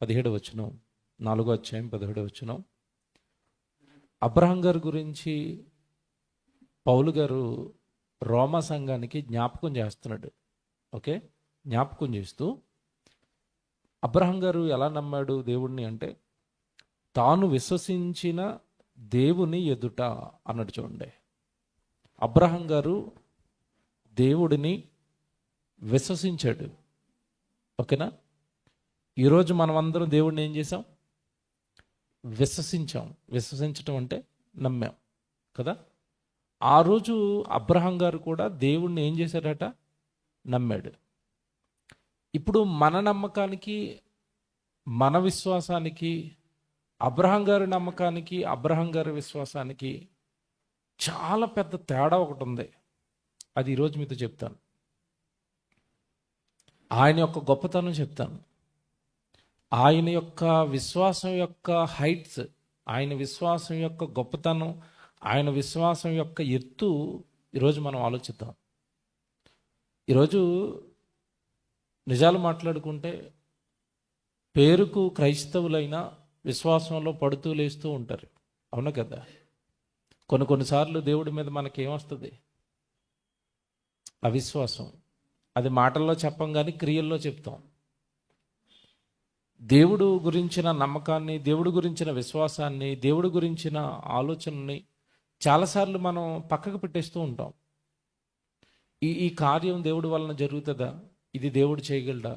17వ వచనం, 4వ అధ్యాయం 17వ వచనం. అబ్రహాం గారి గురించి పౌలు గారు రోమా సంఘానికి జ్ఞాపకం చేస్తున్నాడు. ఓకే, జ్ఞాపకం చేస్తూ అబ్రహాం గారు ఎలా నమ్మాడు దేవుణ్ణి అంటే, తాను విశ్వసించిన దేవుని ఎదుట అన్నట్టు చూడండి. అబ్రహాం గారు దేవుడిని విశ్వసించాడు. ఓకేనా? ఈరోజు మనమందరం దేవుడిని ఏం చేసాం? విశ్వసించాం. విశ్వసించటం అంటే నమ్మాం కదా. ఆ రోజు అబ్రహాం గారు కూడా దేవుణ్ణి ఏం చేశాడట? నమ్మాడు. ఇప్పుడు మన నమ్మకానికి, మన విశ్వాసానికి, అబ్రహాం గారి నమ్మకానికి, అబ్రహాం గారి విశ్వాసానికి చాలా పెద్ద తేడా ఒకటి ఉంది. అది ఈరోజు మీతో చెప్తాను. ఆయన యొక్క గొప్పతనం చెప్తాను. ఆయన యొక్క విశ్వాసం యొక్క హైట్స్, ఆయన విశ్వాసం యొక్క గొప్పతనం, ఆయన విశ్వాసం యొక్క ఎత్తు ఈరోజు మనం ఆలోచిద్దాం. ఈరోజు నిజాలు మాట్లాడుకుంటే పేరుకు క్రైస్తవులైనా విశ్వాసంలో పడుతూ లేస్తూ ఉంటారు. అవునా కదా? కొన్నిసార్లు దేవుడి మీద మనకేమొస్తుంది? అవిశ్వాసం. అది మాటల్లో చెప్పం కానీ క్రియల్లో చెప్తాం. దేవుడు గురించిన నమ్మకాన్ని, దేవుడి గురించిన విశ్వాసాన్ని, దేవుడి గురించిన ఆలోచనని చాలాసార్లు మనం పక్కకు పెట్టేస్తూ ఉంటాం. ఈ కార్యం దేవుడి వలన జరుగుతుందా? ఇది దేవుడు చేయగలడా?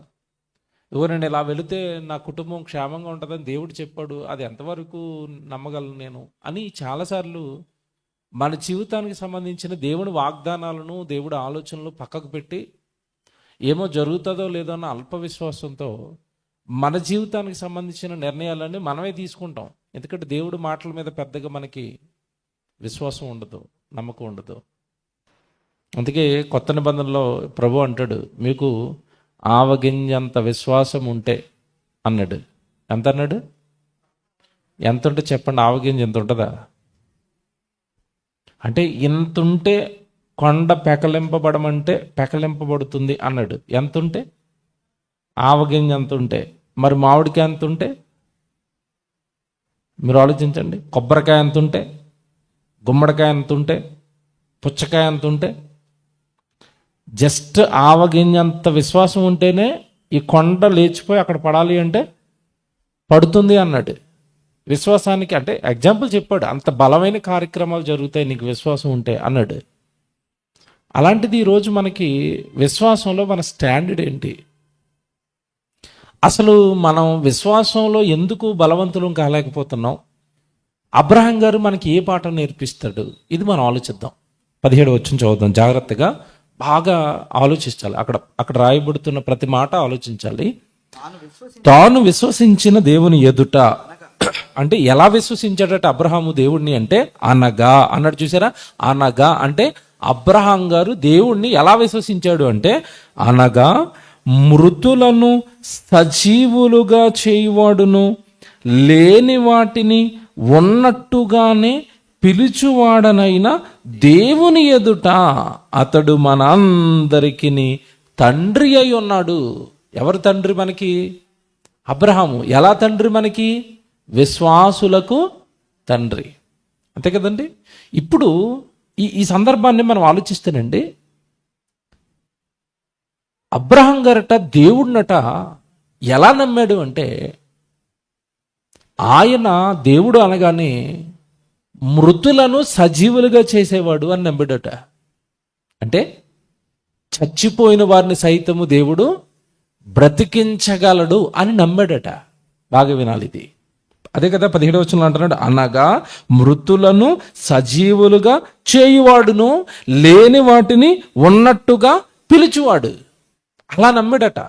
నేను ఇలా వెళితే నా కుటుంబం క్షేమంగా ఉంటుందని దేవుడు చెప్పాడు, అది ఎంతవరకు నమ్మగలను నేను అని చాలాసార్లు మన జీవితానికి సంబంధించిన దేవుని వాగ్దానాలను, దేవుడి ఆలోచనలు పక్కకు పెట్టి ఏమో జరుగుతుందో లేదో అన్న అల్ప విశ్వాసంతో మన జీవితానికి సంబంధించిన నిర్ణయాలన్నీ మనమే తీసుకుంటాం. ఎందుకంటే దేవుడి మాటల మీద పెద్దగా మనకి విశ్వాసం ఉండదు, నమ్మకం ఉండదు. అందుకే కొత్త నిబంధనలో ప్రభు అంటాడు, మీకు ఆవగింజంత విశ్వాసం ఉంటే అన్నాడు. ఎంత అన్నాడు? ఎంత ఉంటే చెప్పండి, ఆవగింజ ఎంత ఉంటుందా? అంటే ఇంత ఉంటే కొండ పెకలింపబడమంటే పెకలింపబడుతుంది అన్నాడు. ఎంత ఉంటే? ఆవగింజ ఎంత ఉంటే. మరి మామిడికాయ ఎంత ఉంటే? మీరు ఆలోచించండి. కొబ్బరికాయ ఎంత ఉంటే, గుమ్మడికాయ ఎంత ఉంటే, పుచ్చకాయ ఎంత ఉంటే, జస్ట్ ఆవగింజంత విశ్వాసం ఉంటేనే ఈ కొండ లేచిపోయి అక్కడ పడాలి అంటే పడుతుంది అన్నాడు. విశ్వాసానికి అంటే ఎగ్జాంపుల్ చెప్పాడు. అంత బలమైన కార్యక్రమాలు జరుగుతాయి నీకు విశ్వాసం ఉంటే అన్నాడు. అలాంటిది ఈరోజు మనకి విశ్వాసంలో మన స్టాండర్డ్ ఏంటి? అసలు మనం విశ్వాసంలో ఎందుకు బలవంతులం కాలేకపోతున్నాం? అబ్రహాం గారు మనకి ఏ పాఠం నేర్పిస్తాడు? ఇది మనం ఆలోచిద్దాం. 17వ వచనం చదువుదాం జాగ్రత్తగా, బాగా ఆలోచించాలి. అక్కడ రాయబడుతున్న ప్రతి మాట ఆలోచించాలి. తాను విశ్వసించిన దేవుని ఎదుట అంటే ఎలా విశ్వసించాడట అబ్రహాము దేవుణ్ణి అంటే అనగా అన్నాడు. చూసారా? అనగా అంటే అబ్రహాం గారు దేవుణ్ణి ఎలా విశ్వసించాడు అంటే, అనగా మృతులను సజీవులుగా చేయువాడును, లేని వాటిని ఉన్నట్టుగానే పిలుచువాడనైన దేవుని ఎదుట అతడు మనందరికి తండ్రి అయి ఉన్నాడు. ఎవరు తండ్రి మనకి? అబ్రహాము. ఎలా తండ్రి మనకి? విశ్వాసులకు తండ్రి. అంతే కదండి. ఇప్పుడు ఈ సందర్భాన్ని మనం ఆలోచిస్తేనండి, అబ్రహాం గారట దేవుడినట ఎలా నమ్మాడు అంటే, ఆయన దేవుడు అనగానే మృతులను సజీవులుగా చేసేవాడు అని నమ్మాడట. అంటే చచ్చిపోయిన వారిని సైతము దేవుడు బ్రతికించగలడు అని నమ్మాడట. బాగా వినాలి ఇది. అదే కదా 17వ వచనంలో అంటున్నాడు, అనగా మృతులను సజీవులుగా చేయువాడును, లేని వాటిని ఉన్నట్టుగా పిలుచువాడు. అలా నమ్మాడట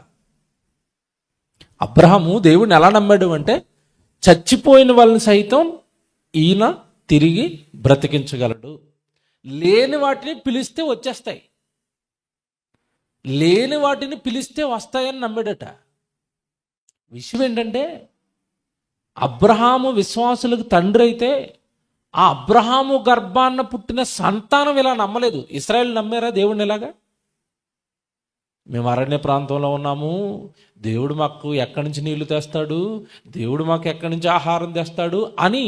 అబ్రహాము. దేవుడిని ఎలా నమ్మాడు అంటే, చచ్చిపోయిన వాళ్ళని సైతం ఈయన తిరిగి బ్రతికించగలడు, లేని వాటిని పిలిస్తే వచ్చేస్తాయి, లేని వాటిని పిలిస్తే వస్తాయని నమ్మాడట. విషయం ఏంటంటే, అబ్రహాము విశ్వాసులకు తండ్రి అయితే ఆ అబ్రహాము గర్భాన్న పుట్టిన సంతానం ఇలా నమ్మలేదు. ఇశ్రాయేలు నమ్మారా దేవుడిని? ఎలాగా మేము అరణ్య ప్రాంతంలో ఉన్నాము, దేవుడు మాకు ఎక్కడి నుంచి నీళ్లు తెస్తాడు, దేవుడు మాకు ఎక్కడి నుంచి ఆహారం తెస్తాడు అని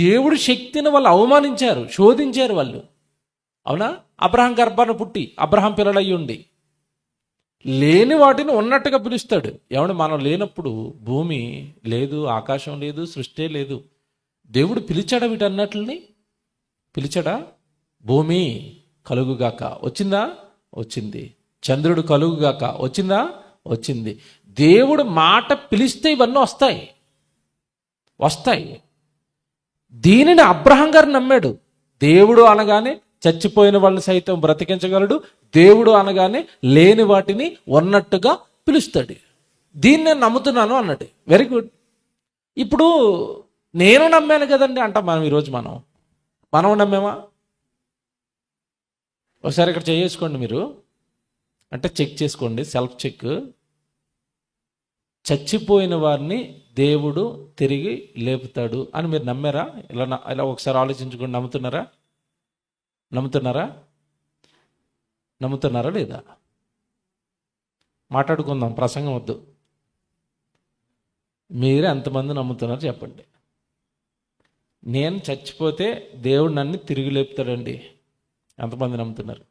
దేవుడి శక్తిని వాళ్ళు అవమానించారు, శోధించారు వాళ్ళు. అవునా? అబ్రహాం గర్భాన్ని పుట్టి అబ్రహాం పిల్లలు అయ్యి ఉండి లేని వాటిని ఉన్నట్టుగా పిలుస్తాడు. ఏమంటే మనం లేనప్పుడు భూమి లేదు, ఆకాశం లేదు, సృష్టి లేదు. దేవుడు పిలిచాడా వీటన్నట్లని? పిలిచాడా? భూమి కలుగుగాక వచ్చిందా? వచ్చింది. చంద్రుడు కలుగుగాక వచ్చిందా? వచ్చింది. దేవుడు మాట పిలిస్తే ఇవన్నీ వస్తాయి. దీనిని అబ్రహాం గారు నమ్మాడు. దేవుడు అనగానే చచ్చిపోయిన వాళ్ళని సైతం బ్రతికించగలడు, దేవుడు అనగానే లేని వాటిని ఉన్నట్టుగా పిలుస్తాడు. దీన్ని నేను నమ్ముతున్నాను అన్నాడు. Very good. ఇప్పుడు నేను నమ్మాను కదండి అంటాం మనం. ఈరోజు మనం నమ్మేమా? ఒకసారి ఇక్కడ చేసుకోండి మీరు, అంటే చెక్ చేసుకోండి, సెల్ఫ్ చెక్. చచ్చిపోయిన వారిని దేవుడు తిరిగి లేపుతాడు అని మీరు నమ్మారా? ఇలా ఒకసారి ఆలోచించుకోండి. నమ్ముతున్నారా లేదా? మాట్లాడుకుందాం, ప్రసంగం వద్దు. మీరు ఎంతమంది నమ్ముతున్నారు చెప్పండి. నేను చచ్చిపోతే దేవుడు నన్ను తిరిగి లేపుతాడండి, ఎంతమంది నమ్ముతున్నారు?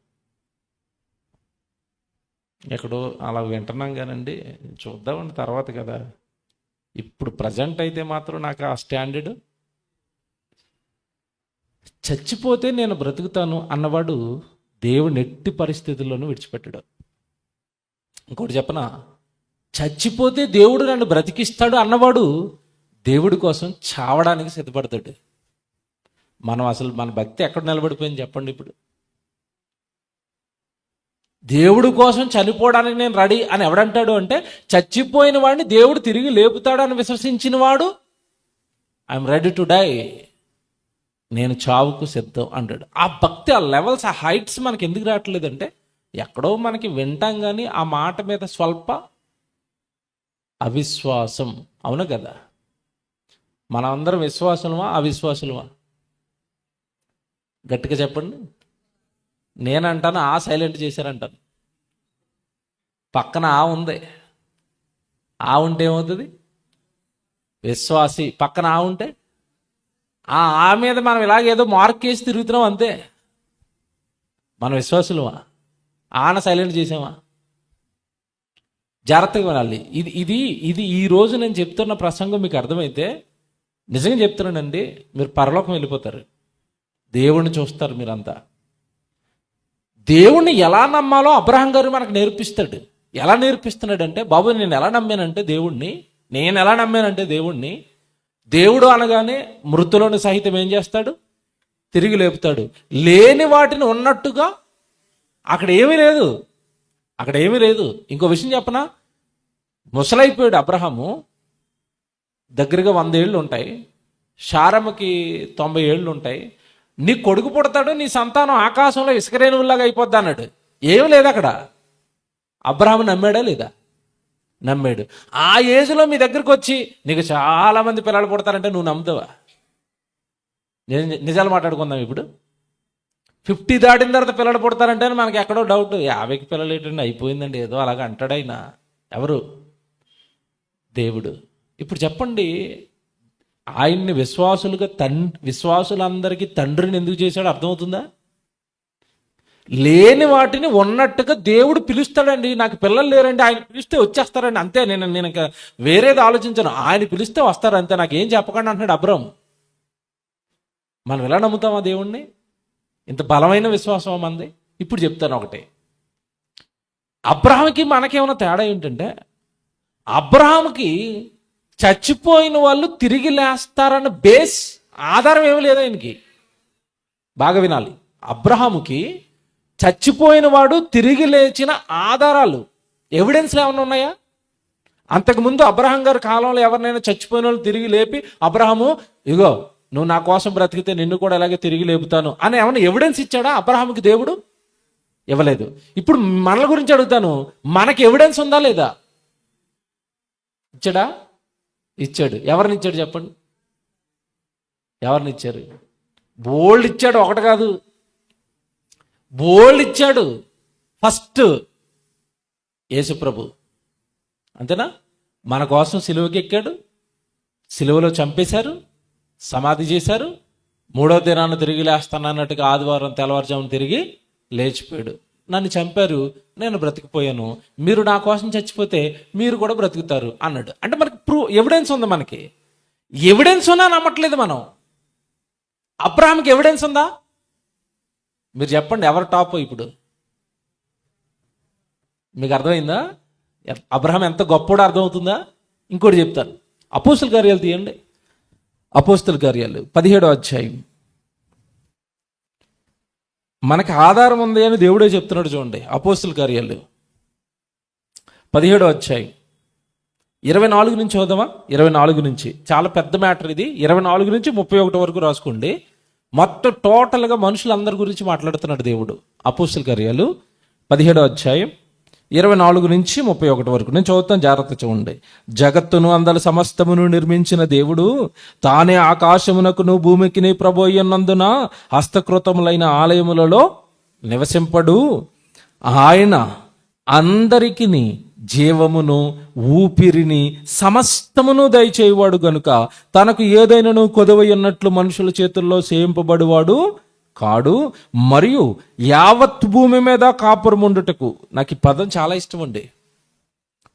ఎక్కడో అలా వింటున్నాం కానండి, చూద్దామండి తర్వాత కదా. ఇప్పుడు ప్రజెంట్ అయితే మాత్రం నాకు ఆ స్టాండర్డ్. చచ్చిపోతే నేను బ్రతుకుతాను అన్నవాడు దేవుని ఎట్టి పరిస్థితుల్లోనూ విడిచిపెట్టాడు. ఇంకోటి చెప్పనా, చచ్చిపోతే దేవుడు నన్ను బ్రతికిస్తాడు అన్నవాడు దేవుడి కోసం చావడానికి సిద్ధపడతాడు. మన భక్తి ఎక్కడ నిలబడిపోయింది చెప్పండి? ఇప్పుడు దేవుడి కోసం చనిపోవడానికి నేను రెడీ అని ఎవడంటాడు అంటే, చచ్చిపోయిన వాడిని దేవుడు తిరిగి లేపుతాడు అని విశ్వసించిన వాడు ఐఎమ్ రెడీ టు డై, నేను చావుకు సిద్ధం అంటాడు. ఆ భక్తి, ఆ లెవెల్స్, ఆ హైట్స్ మనకి ఎందుకు రావట్లేదంటే, ఎక్కడో మనకి వింటాం కానీ ఆ మాట మీద స్వల్ప అవిశ్వాసం. అవును కదా? మనం అందరం విశ్వాసులమా అవిశ్వాసులమా? గట్టిగా చెప్పండి. నేనంటాను ఆ సైలెంట్ చేశారంటాను. పక్కన ఆ ఉంది, ఆ ఉంటే ఏమవుతుంది? విశ్వాసి. పక్కన ఆ ఉంటే ఆ మీద మనం ఇలాగేదో మార్క్ వేసి తిరుగుతున్నాం అంతే. మనం విశ్వాసులమా? ఆన సైలెంట్ చేసామా? జాగ్రత్తగా వినాలి. ఇది ఈ రోజు నేను చెప్తున్న ప్రసంగం మీకు అర్థమైతే, నిజంగా చెప్తున్నానండి, మీరు పరలోకం వెళ్ళిపోతారు, దేవుణ్ణి చూస్తారు మీరంతా. దేవుణ్ణి ఎలా నమ్మాలో అబ్రహాం గారు మనకు నేర్పిస్తాడు. ఎలా నేర్పిస్తున్నాడంటే, బాబు నేను ఎలా నమ్మానంటే దేవుణ్ణి, దేవుడు అనగానే మృతులను సహితం ఏం చేస్తాడు? తిరిగి లేపుతాడు. లేని వాటిని ఉన్నట్టుగా. అక్కడ ఏమీ లేదు. ఇంకో విషయం చెప్పనా, ముసలైపోయాడు అబ్రహాము, దగ్గరగా 100 ఏళ్ళు ఉంటాయి, శారమ్మకి 90 ఏళ్ళు ఉంటాయి. నీ కొడుకు పుడతాడు, నీ సంతానం ఆకాశంలో ఇసుకరేణువులాగా అయిపోద్ది అన్నాడు. ఏం లేదు అక్కడ. అబ్రహాము నమ్మాడా లేదా? నమ్మాడు. ఆ ఏజ్లో మీ దగ్గరకు వచ్చి నీకు చాలా మంది పిల్లలు పుడతారంటే నువ్వు నమ్ముతావా? నిజాలు మాట్లాడుకుందాం. ఇప్పుడు 50 దాటిన తర్వాత పిల్లలు పుడతారంటే మనకి ఎక్కడో డౌట్. 50కి పిల్లలు ఏంటండి, అయిపోయిందండి ఏదో అలాగా అంటాడైనా. ఎవరు? దేవుడు. ఇప్పుడు చెప్పండి, ఆయన్ని విశ్వాసులందరికీ తండ్రిని ఎందుకు చేశాడో అర్థమవుతుందా? లేని వాటిని ఉన్నట్టుగా దేవుడు పిలుస్తాడండి. నాకు పిల్లలు లేరండి, ఆయన పిలిస్తే వచ్చేస్తారండి అంతే. నేను ఇంకా వేరేది ఆలోచించను, ఆయన పిలిస్తే వస్తారు అంతే, నాకేం చెప్పకండి అంటున్నాడు అబ్రహాం. మనం ఎలా నమ్ముతామా దేవుణ్ణి? ఇంత బలమైన విశ్వాసం మంది. ఇప్పుడు చెప్తాను ఒకటి, అబ్రహాంకి మనకేమైనా తేడా ఏంటంటే, అబ్రహాంకి చచ్చిపోయిన వాళ్ళు తిరిగి లేస్తారన్న బేస్ ఆధారం ఏమీ లేదు ఆయనకి. బాగా వినాలి. అబ్రహాముకి చచ్చిపోయిన వాడు తిరిగి లేచిన ఆధారాలు, ఎవిడెన్స్లు ఏమైనా ఉన్నాయా? అంతకుముందు అబ్రహాం గారి కాలంలో ఎవరినైనా చచ్చిపోయిన వాళ్ళు తిరిగి లేపి, అబ్రహాము ఇగో నువ్వు నా కోసం బ్రతికితే నిన్ను కూడా ఇలాగే తిరిగి లేపుతాను అని ఏమైనా ఎవిడెన్స్ ఇచ్చాడా అబ్రహాముకి? దేవుడు ఇవ్వలేదు. ఇప్పుడు మనల గురించి అడుగుతాను, మనకి ఎవిడెన్స్ ఉందా లేదా? ఇచ్చాడా? ఇచ్చాడు. ఎవరిని ఇచ్చాడు చెప్పండి? ఎవరిని ఇచ్చారు? బోల్డ్ ఇచ్చాడు, ఒకటి కాదు, బోల్డ్ ఇచ్చాడు. ఫస్ట్ యేసుప్రభు, అంతేనా? మన కోసం సిలువకి ఎక్కాడు, సిలువలో చంపేశారు, సమాధి చేశారు, 3వ దినాన్ని తిరిగి లేస్తానన్నట్టుగా ఆదివారం తెల్లవారుజామున తిరిగి లేచిపోయాడు. నన్ను చంపారు, నేను బ్రతికిపోయాను, మీరు నా కోసం చచ్చిపోతే మీరు కూడా బ్రతుకుతారు అన్నాడు. అంటే మనకి ఎవిడెన్స్ ఉంది. మనకి ఎవిడెన్స్ ఉన్నా నమ్మట్లేదు మనం. అబ్రహాంకి ఎవిడెన్స్ ఉందా? మీరు చెప్పండి, ఎవరు టాప్ ఇప్పుడు? మీకు అర్థమైందా? అబ్రహాం ఎంత గొప్పోడో అర్థమవుతుందా? ఇంకోటి చెప్తాను. అపోస్తుల కార్యాలు తీయండి. అపోస్తుల కార్యాలు 17వ అధ్యాయం. మనకి ఆధారం ఉంది అని దేవుడే చెప్తున్నాడు. చూడండి, అపోస్తుల కార్యాలు 17వ అధ్యాయం 24 నుంచి చదువుదామా? 24 నుంచి. చాలా పెద్ద మ్యాటర్ ఇది. 24 నుంచి 31 వరకు రాసుకోండి. మొత్తం టోటల్గా మనుషులందరి గురించి మాట్లాడుతున్నాడు దేవుడు. అపోస్తుల కార్యాలు 17వ అధ్యాయం 24 నుంచి 31 వరకు నేను చదువుతాను, జాగ్రత్త చూడండి. జగత్తును అందరి సమస్తమును నిర్మించిన దేవుడు తానే ఆకాశమునకును భూమికిని ప్రభు అయ్యున్నందున హస్తకృతములైన ఆలయములలో నివసింపడు. ఆయన అందరికిని జీవమును ఊపిరిని సమస్తమును దయచేయవాడు గనుక తనకు ఏదైనాను కొదవై ఉన్నట్లు మనుషుల చేతుల్లో సేయింపబడివాడు కాడు. మరియు యావత్ భూమి మీద కాపురముండుటకు, నాకు ఈ పదం చాలా ఇష్టం అండి.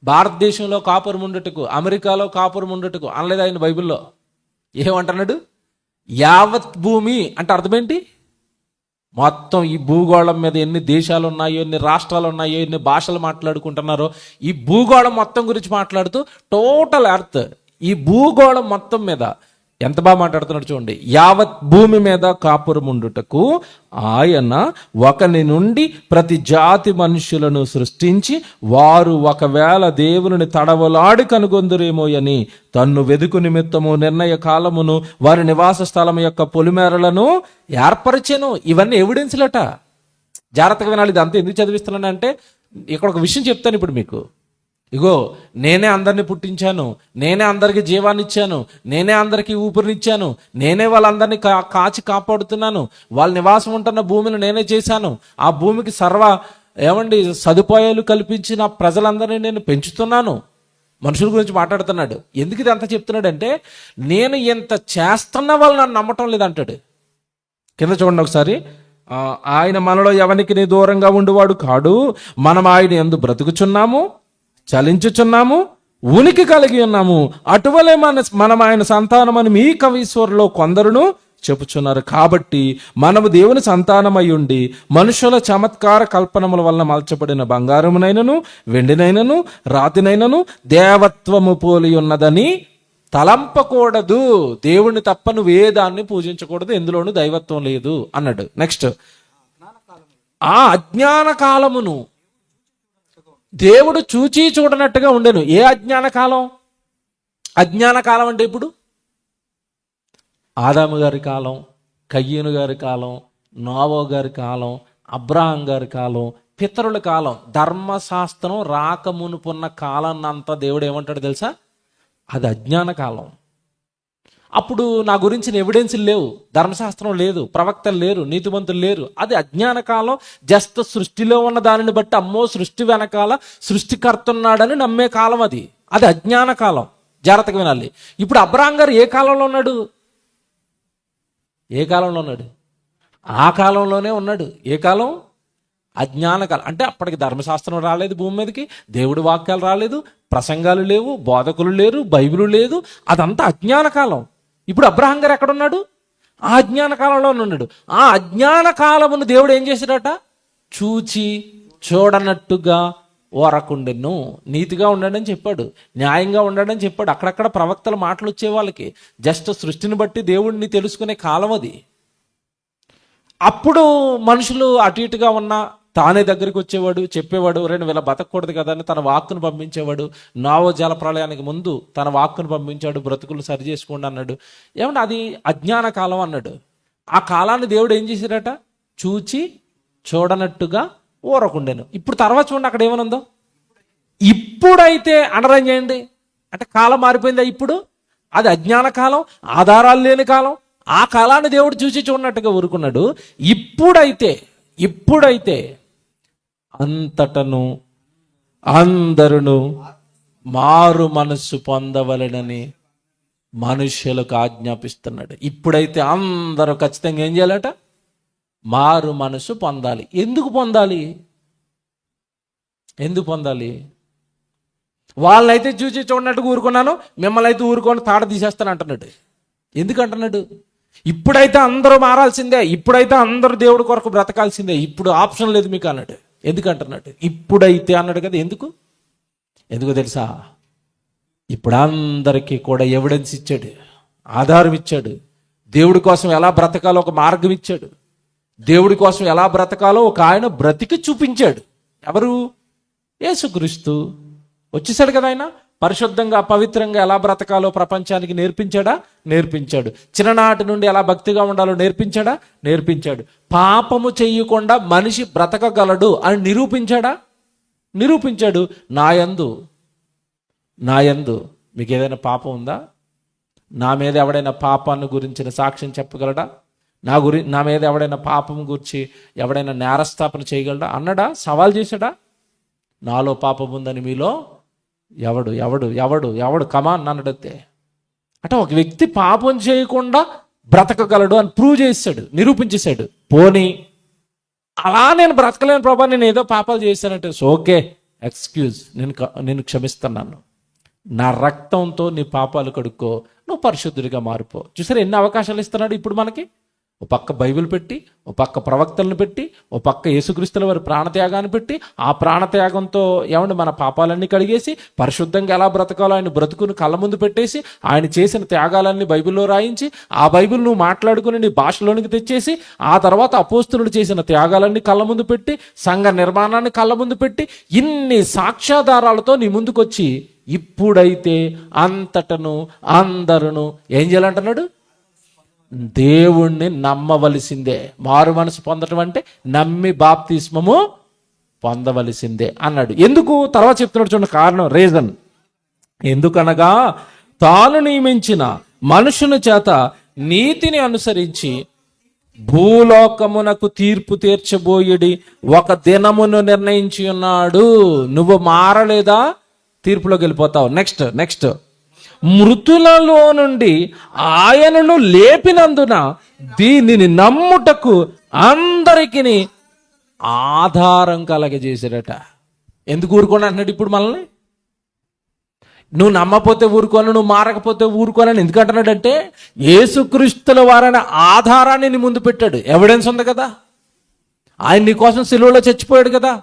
భారతదేశంలో కాపురముండుటకు, అమెరికాలో కాపురముండుటకు అనలేదు ఆయన బైబిల్లో. ఏమంటున్నాడు? యావత్ భూమి అంటే అర్థం ఏంటి? మొత్తం ఈ భూగోళం మీద ఎన్ని దేశాలు ఉన్నాయో, ఎన్ని రాష్ట్రాలు ఉన్నాయో, ఎన్ని భాషలు మాట్లాడుకుంటున్నారో, ఈ భూగోళం మొత్తం గురించి మాట్లాడుతూ టోటల్ ఎర్త్, ఈ భూగోళం మొత్తం మీద ఎంత బాగా మాట్లాడుతున్నాడు చూడండి. యావత్ భూమి మీద కాపురముండుటకు ఆయన ఒకని నుండి ప్రతి జాతి మనుషులను సృష్టించి వారు ఒకవేళ దేవుని తడవలాడి కనుగొందురేమో అని తన్ను వెదుకు నిమిత్తము నిర్ణయ కాలమును వారి నివాస స్థలం యొక్క పొలిమేరలను ఏర్పరిచెను. ఇవన్నీ ఎవిడెన్స్లట. జాగ్రత్తగా వినాలి. ఇది అంతా ఎందుకు చదివిస్తున్నానంటే ఇక్కడ ఒక విషయం చెప్తాను ఇప్పుడు మీకు. ఇగో, నేనే అందరినీ పుట్టించాను, నేనే అందరికి జీవాన్ని ఇచ్చాను, నేనే అందరికీ ఊపిరినిచ్చాను, నేనే వాళ్ళందరినీ కాచి కాపాడుతున్నాను, వాళ్ళ నివాసం ఉంటున్న భూమిని నేనే చేశాను, ఆ భూమికి సదుపాయాలు కల్పించిన ప్రజలందరినీ నేను పెంచుతున్నాను. మనుషుల గురించి మాట్లాడుతున్నాడు. ఎందుకు ఇది అంతా చెప్తున్నాడంటే, నేను ఎంత చేస్తున్న వాళ్ళు నన్ను నమ్మటం లేదంటాడు. కింద చూడండి ఒకసారి. ఆయన మనలో ఎవరికి దూరంగా ఉండేవాడు కాడు, మనం ఆయన యందు బ్రతుకుచున్నాము, చలించుచున్నాము, ఉనికి కలిగి ఉన్నాము, అటువలే మనం ఆయన సంతానమని మీ కవీశ్వరులో కొందరును చెప్పుచున్నారు. కాబట్టి మనము దేవుని సంతానమై ఉండి మనుషుల చమత్కార కల్పనముల వలన మలచబడిన బంగారమునైనను వెండినైనను రాతినైనను దేవత్వము పోలి ఉన్నదని తలంపకూడదు. దేవుని తప్ప నువ్వు ఏ దాన్ని పూజించకూడదు, ఎందులోనూ దైవత్వం లేదు అన్నాడు. నెక్స్ట్, ఆ అజ్ఞాన కాలమును దేవుడు చూచి చూడనట్టుగా ఉండెను. ఏ అజ్ఞాన కాలం? అజ్ఞాన కాలం అంటే ఇప్పుడు ఆదాము గారి కాలం, కయ్యను గారి కాలం, నోవా గారి కాలం, అబ్రహాం గారి కాలం, పితరుల కాలం, ధర్మశాస్త్రం రాకమునుపున్న కాలాన్నంతా దేవుడు ఏమంటాడు తెలుసా? అది అజ్ఞాన కాలం. అప్పుడు నా గురించిన ఎవిడెన్స్లు లేవు, ధర్మశాస్త్రం లేదు, ప్రవక్తలు లేరు, నీతిమంతులు లేరు. అది అజ్ఞాన కాలం. జస్ట్ సృష్టిలో ఉన్న దానిని బట్టి అమ్మో సృష్టి వెనకాల సృష్టికర్త ఉన్నాడని నమ్మే కాలం అది. అది అజ్ఞాన కాలం. జాగ్రత్తగా వినాలి. ఇప్పుడు అబ్రహాం గారు ఏ కాలంలో ఉన్నాడు? ఏ కాలంలో ఉన్నాడు? ఆ కాలంలోనే ఉన్నాడు. ఏ కాలం? అజ్ఞాన కాలం. అంటే అప్పటికి ధర్మశాస్త్రం రాలేదు భూమి మీదకి, దేవుడి వాక్యాలు రాలేదు, ప్రసంగాలు లేవు, బోధకులు లేరు, బైబిల్ లేదు. అదంతా అజ్ఞాన కాలం. ఇప్పుడు అబ్రహాం గారు ఎక్కడున్నాడు? ఆ అజ్ఞాన కాలంలో ఉన్నాడు. ఆ అజ్ఞాన కాలమును దేవుడు ఏం చేశాడట? చూచి చూడనట్టుగా ఓరకుండెను. నీతిగా ఉండాడని చెప్పాడు, న్యాయంగా ఉండాడని చెప్పాడు. అక్కడక్కడ ప్రవక్తల మాటలు వచ్చే వాళ్ళకి జస్ట్ సృష్టిని బట్టి దేవుడిని తెలుసుకునే కాలం అది. అప్పుడు మనుషులు అటు ఇటుగా ఉన్నా తానే దగ్గరికి వచ్చేవాడు, చెప్పేవాడు, రెండు వేళ బతకూడదు కదా అని తన వాక్కును పంపించేవాడు. నోవా జలప్రళయానికి ముందు తన వాక్కును పంపించాడు, బ్రతుకులు సరి చేసుకోండి అన్నాడు. ఏమంటే అది అజ్ఞాన కాలం అన్నాడు. ఆ కాలాన్ని దేవుడు ఏం చేశాడట? చూచి చూడనట్టుగా ఊరకుండెను. ఇప్పుడు తర్వాత చూడండి అక్కడ ఏమనుందో. ఇప్పుడైతే అనరం చేయండి అంటే కాలం మారిపోయిందా? ఇప్పుడు అది అజ్ఞాన కాలం, ఆధారాలు లేని కాలం. ఆ కాలాన్ని దేవుడు చూసి చూడనట్టుగా ఊరుకున్నాడు. ఇప్పుడైతే అంతటను అందరును మారు మనస్సు పొందవలెనని మనుష్యులకు ఆజ్ఞాపిస్తున్నాడు. ఇప్పుడైతే అందరూ ఖచ్చితంగా ఏం చేయాలట? మారు మనసు పొందాలి. ఎందుకు పొందాలి? ఎందుకు పొందాలి? వాళ్ళైతే చూసి చూడనట్టుగా ఊరుకున్నాను, మిమ్మల్ని అయితే ఊరుకొని తాడ తీసేస్తాను అంటున్నాడు. ఎందుకు అంటున్నాడు? ఇప్పుడైతే అందరూ మారాల్సిందే, ఇప్పుడైతే అందరూ దేవుడి కొరకు బ్రతకాల్సిందే, ఇప్పుడు ఆప్షన్ లేదు మీకు అన్నాడు. ఎందుకు అంటున్నాడు? ఇప్పుడైతే అన్నాడు కదా. ఎందుకు తెలుసా? ఇప్పుడు అందరికీ కూడా ఎవిడెన్స్ ఇచ్చాడు, ఆధారం ఇచ్చాడు. దేవుడి కోసం ఎలా బ్రతకాలో ఒక మార్గం ఇచ్చాడు. దేవుడి కోసం ఎలా బ్రతకాలో ఒక ఆయన బ్రతికి చూపించాడు. ఎవరు? యేసుక్రీస్తు వచ్చేసాడు కదా. ఆయన పరిశుద్ధంగా పవిత్రంగా ఎలా బ్రతకాలో ప్రపంచానికి నేర్పించాడు. చిన్ననాటి నుండి ఎలా భక్తిగా ఉండాలో నేర్పించాడు. పాపము చెయ్యకుండా మనిషి బ్రతకగలడు అని నిరూపించాడు. నా యందు మీకు ఏదైనా పాపం ఉందా? నా మీద ఎవడైనా పాపాన్ని గురించిన సాక్ష్యం చెప్పగలడా? నా మీద ఎవడైనా పాపం గురించి ఎవడైనా నేరస్థాపన చేయగలడా అన్నాడా? సవాల్ చేశాడా? నాలో పాపం ఉందని మీలో ఎవడు కమాన్ అన్నడైతే అంటే ఒక వ్యక్తి పాపం చేయకుండా బ్రతకగలడు అని ప్రూవ్ చేశాడు, నిరూపించేశాడు. పోనీ అలా నేను బ్రతకలేను ప్రభా, నేను ఏదో పాపాలు చేశానంటే ఓకే, ఎక్స్క్యూజ్, నేను క్షమిస్తున్నాను. నా రక్తంతో నీ పాపాలు కడుక్కో, నువ్వు పరిశుద్ధుడిగా మారిపో. చూసారా ఎన్ని అవకాశాలు ఇస్తున్నాడు ఇప్పుడు మనకి? ఓ పక్క బైబిల్ పెట్టి, ఓ పక్క ప్రవక్తలను పెట్టి, ఓ పక్క యేసుక్రీస్తుల వారి ప్రాణత్యాగాన్ని పెట్టి, ఆ ప్రాణత్యాగంతో మన పాపాలన్నీ కడిగేసి పరిశుద్ధంగా ఎలా బ్రతకాలో ఆయన బ్రతుకుని కళ్ళ ముందు పెట్టేసి, ఆయన చేసిన త్యాగాలన్నీ బైబిల్లో రాయించి, ఆ బైబిల్ నువ్వు మాట్లాడుకుని నీ భాషలోనికి తెచ్చేసి, ఆ తర్వాత అపోస్తులుడు చేసిన త్యాగాలన్నీ కళ్ళ ముందు పెట్టి, సంఘ నిర్మాణాన్ని కళ్ళ ముందు పెట్టి, ఇన్ని సాక్ష్యాధారాలతో నీ ముందుకొచ్చి ఇప్పుడైతే అంతటను అందరును ఏం చేయాలంటున్నాడు? దేవుణ్ణి నమ్మవలసిందే. మారు మనసు పొందటం అంటే నమ్మి బాప్తిస్మము పొందవలసిందే అన్నాడు. ఎందుకు? తర్వాత చెప్తున్నాడు చూడండి కారణం, రీజన్. ఎందుకనగా తాను నియమించిన మనుషుని చేత నీతిని అనుసరించి భూలోకమునకు తీర్పు తీర్చబోయేడి ఒక దినమును నిర్ణయించి ఉన్నాడు. నువ్వు మారలేదా తీర్పులోకి వెళ్ళిపోతావు. నెక్స్ట్ మృతులలో నుండి ఆయనను లేపినందున దీనిని నమ్ముటకు అందరికీ ఆధారం కలగజేశాడట. ఎందుకు ఊరుకోని అంటున్నాడు ఇప్పుడు మనల్ని? నువ్వు నమ్మపోతే ఊరుకోను, నువ్వు మారకపోతే ఊరుకోనని ఎందుకు అంటున్నాడంటే, యేసుక్రీస్తుల వారని ఆధారాన్ని నీ ముందు పెట్టాడు. ఎవిడెన్స్ ఉంది కదా. ఆయన నీ కోసం సిలువలో చచ్చిపోయాడు కదా,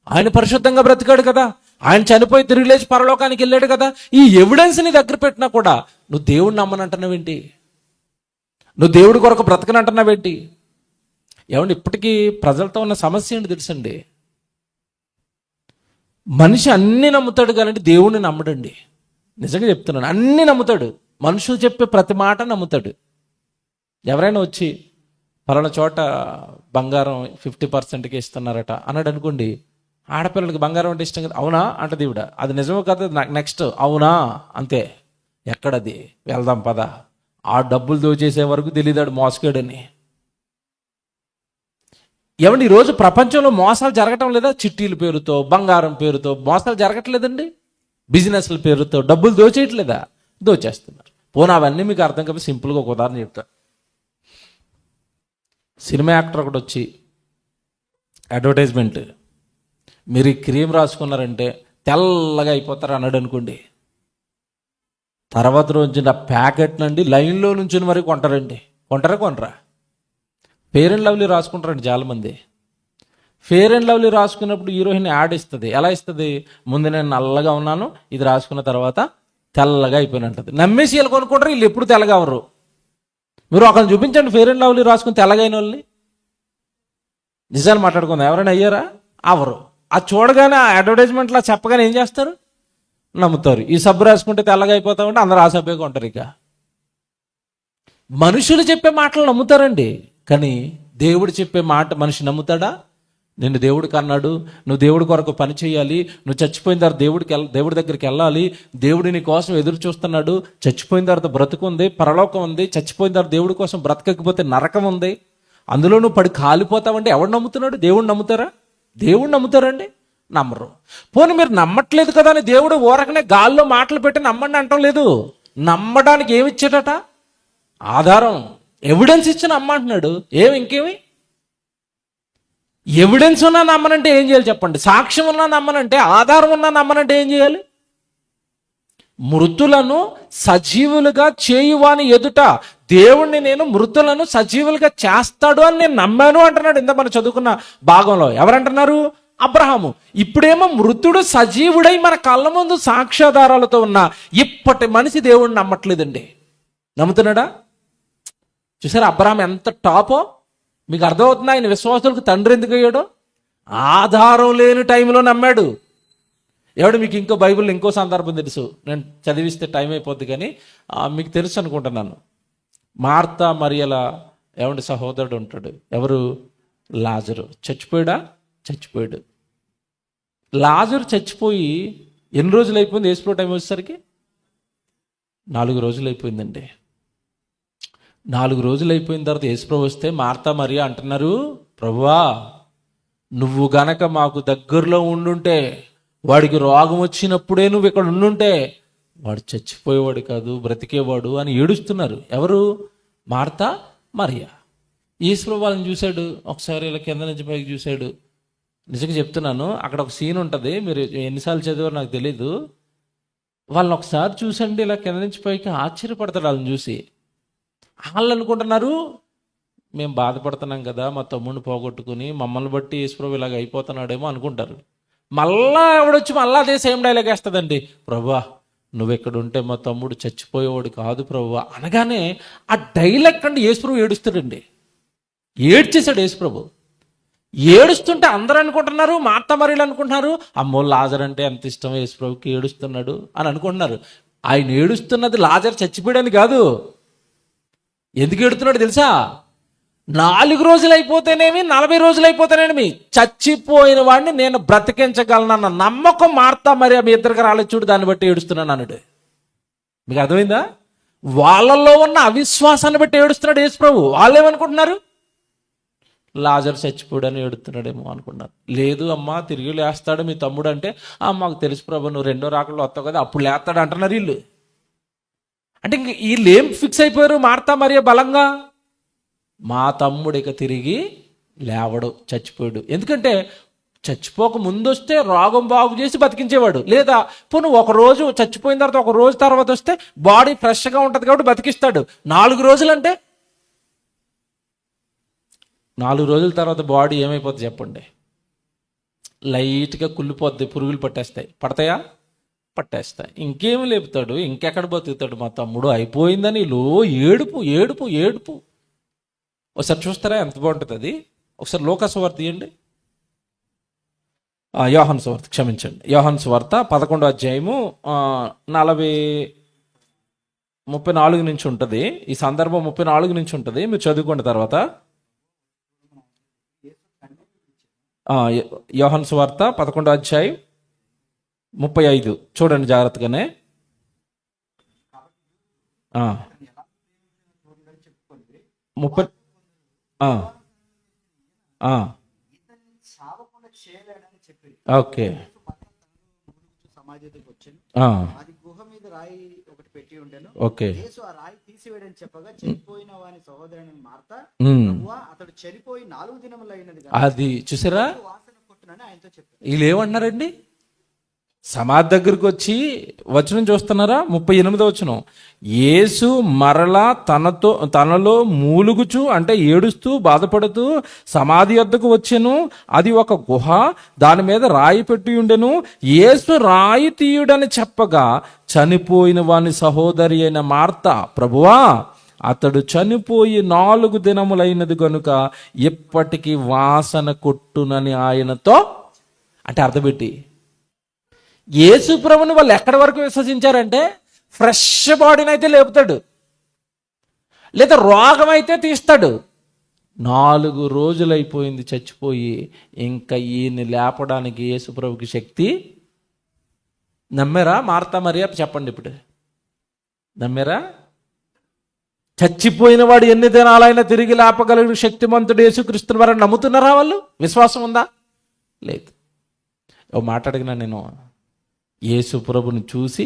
ఆయన పరిశుద్ధంగా బ్రతికాడు కదా, ఆయన చనిపోయి తిరిగి లేచి పరలోకానికి వెళ్ళాడు కదా. ఈ ఎవిడెన్స్ ని దగ్గర పెట్టినా కూడా నువ్వు దేవుడిని నమ్మనంటున్నావేంటి? నువ్వు దేవుడి కొరకు బ్రతకనంటున్నావేంటి? ఇప్పటికీ ప్రజలతో ఉన్న సమస్య ఏంటి తెలుసండి? మనిషి అన్ని నమ్ముతాడు కానీ దేవుడిని నమ్మడండి. నిజంగా చెప్తున్నాను, అన్ని నమ్ముతాడు. మనుషులు చెప్పే ప్రతి మాట నమ్ముతాడు. ఎవరైనా వచ్చి పలానా చోట బంగారం 50%కి ఇస్తున్నారట అన్నాడు అనుకోండి, ఆడపిల్లలకి బంగారం అంటే ఇష్టం కదా, అవునా అంటది ఈవిడ. అది నిజమో కదా, నెక్స్ట్ అవునా అంతే. ఎక్కడది? వెళ్దాం పద. ఆ డబ్బులు దోచేసే వరకు తెలియదాడు మోసగాడని. ఈరోజు ప్రపంచంలో మోసాలు జరగటం లేదా? చిట్టీల పేరుతో, బంగారం పేరుతో మోసాలు జరగట్లేదండి. బిజినెస్ల పేరుతో డబ్బులు దోచేయట్లేదా? దోచేస్తున్నారు. పోనా అవన్నీ మీకు అర్థం కాదు. సింపుల్గా ఒక ఉదాహరణ చెప్తా. సినిమా యాక్టర్ ఒకటి వచ్చి అడ్వర్టైజ్మెంట్, మీరు ఈ క్రీమ్ రాసుకున్నారంటే తెల్లగా అయిపోతారు అన్నాడు అనుకోండి. తర్వాత రోజు ఆ ప్యాకెట్ నుండి లైన్లో నుంచి మరి కొంటారండి. కొనరా? ఫెయిర్ అండ్ లవ్లీ రాసుకుంటారండి చాలామంది. ఫెయిర్ అండ్ లవ్లీ రాసుకున్నప్పుడు హీరోయిన్ యాడ్ ఇస్తుంది. ఎలా ఇస్తుంది? ముందు నేను నల్లగా ఉన్నాను, ఇది రాసుకున్న తర్వాత తెల్లగా అయిపోయినట్టుంది. నమ్మేసి వీళ్ళు కొనుక్కుంటారు. వీళ్ళు ఎప్పుడు తెల్లగా అవరు. మీరు ఒకరిని చూపించండి ఫెయిర్ అండ్ లవ్లీ రాసుకుని తెల్లగా అయిన వాళ్ళని. నిజాలు మాట్లాడుకుందాం, ఎవరైనా అయ్యారా? అవరు. అది చూడగానే ఆ అడ్వర్టైజ్మెంట్లో చెప్పగానే ఏం చేస్తారు? నమ్ముతారు. ఈ సబ్బు రాసుకుంటే తెల్లగా అయిపోతామంటే అందరూ ఆ సబ్బే కొంటారు. ఇక మనుషులు చెప్పే మాటలు నమ్ముతారండి, కానీ దేవుడు చెప్పే మాట మనిషి నమ్ముతాడా? నిన్ను దేవుడికి అన్నాడు, నువ్వు దేవుడి కొరకు పని చేయాలి, నువ్వు చచ్చిపోయిన తర్వాత దేవుడి దగ్గరికి వెళ్ళాలి, దేవుడి నీ కోసం ఎదురు చూస్తున్నాడు, చచ్చిపోయిన తర్వాత బ్రతుకుంది, పరలోకం ఉంది, చచ్చిపోయిన తర్వాత దేవుడి కోసం బ్రతకకపోతే నరకం ఉంది, అందులో నువ్వు పడి కాలిపోతావంటే ఎవడు నమ్ముతున్నాడు? దేవుడిని నమ్ముతారా? దేవుడిని నమ్ముతారండి. నమ్మరు. పోనీ మీరు నమ్మట్లేదు కదా అని దేవుడు ఊరకనే గాల్లో మాటలు పెట్టి నమ్మండి అంటం లేదు. నమ్మడానికి ఏమి ఇచ్చాడట? ఆధారం, ఎవిడెన్స్ ఇచ్చి నమ్మంటున్నాడు. ఇంకేమి ఎవిడెన్స్ ఉన్నా నమ్మనంటే ఏం చేయాలి చెప్పండి? సాక్ష్యం ఉన్నా నమ్మనంటే, ఆధారం ఉన్నా నమ్మనంటే ఏం చేయాలి? మృతులను సజీవులుగా చేయువాని ఎదుట దేవుణ్ణి నేను మృతులను సజీవులుగా చేస్తాడు అని నేను నమ్మాను అంటున్నాడు. ఇంత మనం చదువుకున్న భాగంలో ఎవరంటున్నారు? అబ్రహాము. ఇప్పుడేమో మృతుడు సజీవుడై మన కళ్ళ ముందు సాక్ష్యాధారాలతో ఉన్న ఇప్పటి మనిషి దేవుడిని నమ్మట్లేదండి. నమ్ముతున్నాడా? చూసారా అబ్రహాం ఎంత టాపో? మీకు అర్థమవుతుందా ఆయన విశ్వాసులకు తండ్రి ఎందుకు అయ్యాడో? ఆధారం లేని టైంలో నమ్మాడు. మీకు ఇంకో బైబిల్లో ఇంకో సందర్భం తెలుసు, నేను చదివిస్తే టైం అయిపోద్ది కానీ మీకు తెలుసు అనుకుంటున్నాను. మార్తా మరియల సహోదరుడు ఉంటాడు, ఎవరు? లాజరు. చచ్చిపోయాడు. లాజరు చచ్చిపోయి ఎన్ని రోజులు అయిపోయింది? యేసుప్రభు టైం వచ్చేసరికి 4 రోజులు అయిపోయిందండి. 4 రోజులు అయిపోయిన తర్వాత యేసుప్రభు వస్తే మార్తా మరియా అంటున్నారు, ప్రభువా నువ్వు గనక మాకు దగ్గరలో ఉండుంటే, వాడికి రోగం వచ్చినప్పుడే నువ్వు ఇక్కడ ఉండుంటే వాడు చచ్చిపోయేవాడు కాదు, బ్రతికేవాడు అని ఏడుస్తున్నారు. ఎవరు? మార్తా మరియా. యేసుప్రభు వాళ్ళని చూశాడు, ఒకసారి ఇలా కింద నుంచి పైకి చూశాడు. నిజంగా చెప్తున్నాను, అక్కడ ఒక సీన్ ఉంటుంది, మీరు ఎన్నిసార్లు చదివారో నాకు తెలీదు. వాళ్ళని ఒకసారి చూసండి, ఇలా కింద నుంచి పైకి ఆశ్చర్యపడతాడు వాళ్ళని చూసి. వాళ్ళు అనుకుంటున్నారు, మేము బాధపడుతున్నాం కదా, మా తమ్ముడిని పోగొట్టుకుని మమ్మల్ని బట్టి యేసుప్రభు ఇలాగ అయిపోతున్నాడేమో అనుకుంటారు. మళ్ళా ఎవడొచ్చి మళ్ళా అదే సేమ్ డైలాగ్ వేస్తుందండి, ప్రభువా నువ్వు ఎక్కడ ఉంటే మా తమ్ముడు చచ్చిపోయేవాడు కాదు ప్రభువా అనగానే ఆ డైలాగ్ కంటే యేసుప్రభు ఏడుస్తాడండి. ఏడ్చేశాడు యేసుప్రభు. ఏడుస్తుంటే అందరూ అనుకుంటున్నారు, మార్తా మరియలు అనుకుంటున్నారు, అమ్మో లాజర్ అంటే ఎంత ఇష్టం యేసుప్రభుకి, ఏడుస్తున్నాడు అని అనుకుంటున్నారు. ఆయన ఏడుస్తున్నది లాజర్ చచ్చిపోయాడని కాదు. ఎందుకు ఏడుతున్నాడు తెలుసా? 4 రోజులు అయిపోతేనేమి, 40 రోజులు అయిపోతేనేమి చచ్చిపోయిన వాడిని నేను బ్రతికించగలనన్న నమ్మకం మార్తా మరియా మీ ఇద్దరికి రాలేదు చూడు, దాన్ని బట్టి ఏడుస్తున్నాను అన్నాడు. మీకు అర్థమైందా? వాళ్ళల్లో ఉన్న అవిశ్వాసాన్ని బట్టి ఏడుస్తున్నాడు యేసుప్రభు. వాళ్ళు ఏమనుకుంటున్నారు? లాజర్ చచ్చిపోయాడని ఏడుతున్నాడేమో అనుకున్నారు. లేదు అమ్మా తిరిగి లేస్తాడు మీ తమ్ముడు అంటే, మాకు తెలుసు ప్రభు నువ్వు 2వ రాకడలో వస్తావు కదా అప్పుడు లేస్తాడు అంటున్నారు వీళ్ళు. అంటే ఇంక వీళ్ళు ఏం ఫిక్స్ అయిపోయారు? మార్తా మరియా బలంగా, మా తమ్ముడు ఇక తిరిగి లేవడు, చచ్చిపోయాడు. ఎందుకంటే చచ్చిపోక ముందు వస్తే రోగం బాగు చేసి బతికించేవాడు, లేదా పోను ఒక రోజు చచ్చిపోయిన తర్వాత ఒక రోజు తర్వాత వస్తే బాడీ ఫ్రెష్గా ఉంటుంది కాబట్టి బతికిస్తాడు. 4 రోజులు అంటే 4 రోజుల తర్వాత బాడీ ఏమైపోతుంది చెప్పండి? లైట్గా కుళ్ళిపోద్ది, పురుగులు పట్టేస్తాయి. పడతాయా? పట్టేస్తాయి. ఇంకేమి లేపుతాడు, ఇంకెక్కడ బతుకుతాడు మా తమ్ముడు, అయిపోయిందని ఏడుపు ఏడుపు ఏడుపు. ఒకసారి చూస్తారా ఎంత బాగుంటుంది అది? ఒకసారి లూకా సువార్త తీయండి, యోహాను సువార్త, క్షమించండి, యోహాను సువార్త 11వ అధ్యాయము 34 నుంచి ఉంటుంది. ఈ సందర్భం 34 నుంచి ఉంటుంది, మీరు చదువుకున్న తర్వాత. యోహాను సువార్త 11వ అధ్యాయం 35 చూడండి జాగ్రత్తగానే. ఓకే. అది గుహ మీద రాయి ఒకటి పెట్టి ఉండెను. యేసు ఆ రాయి తీసివేయడని చెప్పగా చనిపోయిన వాని సహోదరుని మార్తా, అతడు చనిపోయి 4 దినములు అయినది. అది చూసారా? వాసన కొట్టునని ఆయనతో చెప్పారు. వీళ్ళు ఏమంటున్నారండి? సమాధి దగ్గరికి వచ్చి వచనం చూస్తున్నారా? 38వ వచనం. యేసు మరలా తనలో మూలుగుచు అంటే ఏడుస్తూ బాధపడుతూ సమాధి వద్దకు వచ్చెను. అది ఒక గుహ, దాని మీద రాయి పెట్టి ఉండెను. యేసు రాయి తీయుడని చెప్పగా చనిపోయిన వాని సహోదరి అయిన మార్తా, ప్రభువా అతడు చనిపోయి 4 దినములైనది కనుక ఇప్పటికీ వాసన కొట్టునని ఆయనతో అంటే అర్థపెట్టి, యేసు ప్రభుని వాళ్ళు ఎక్కడి వరకు విశ్వసించారంటే ఫ్రెష్ బాడీని అయితే లేపుతాడు, లేదా రోగం అయితే తీస్తాడు. 4 రోజులు అయిపోయింది చచ్చిపోయి, ఇంకా ఈయన్ని లేపడానికి యేసు ప్రభుకి శక్తి. నమ్మారా మార్తా మరియా? చెప్పండి ఇప్పుడు, నమ్మారా? చచ్చిపోయిన వాడు ఎన్ని దినాలైనా తిరిగి లేపగలిగిన శక్తిమంతుడు యేసుక్రీస్తు వారిని నమ్ముతున్నారా? వాళ్ళు విశ్వాసం ఉందా? లేదు. ఓ మాట అడిగినా నేను, యేసు ప్రభుని చూసి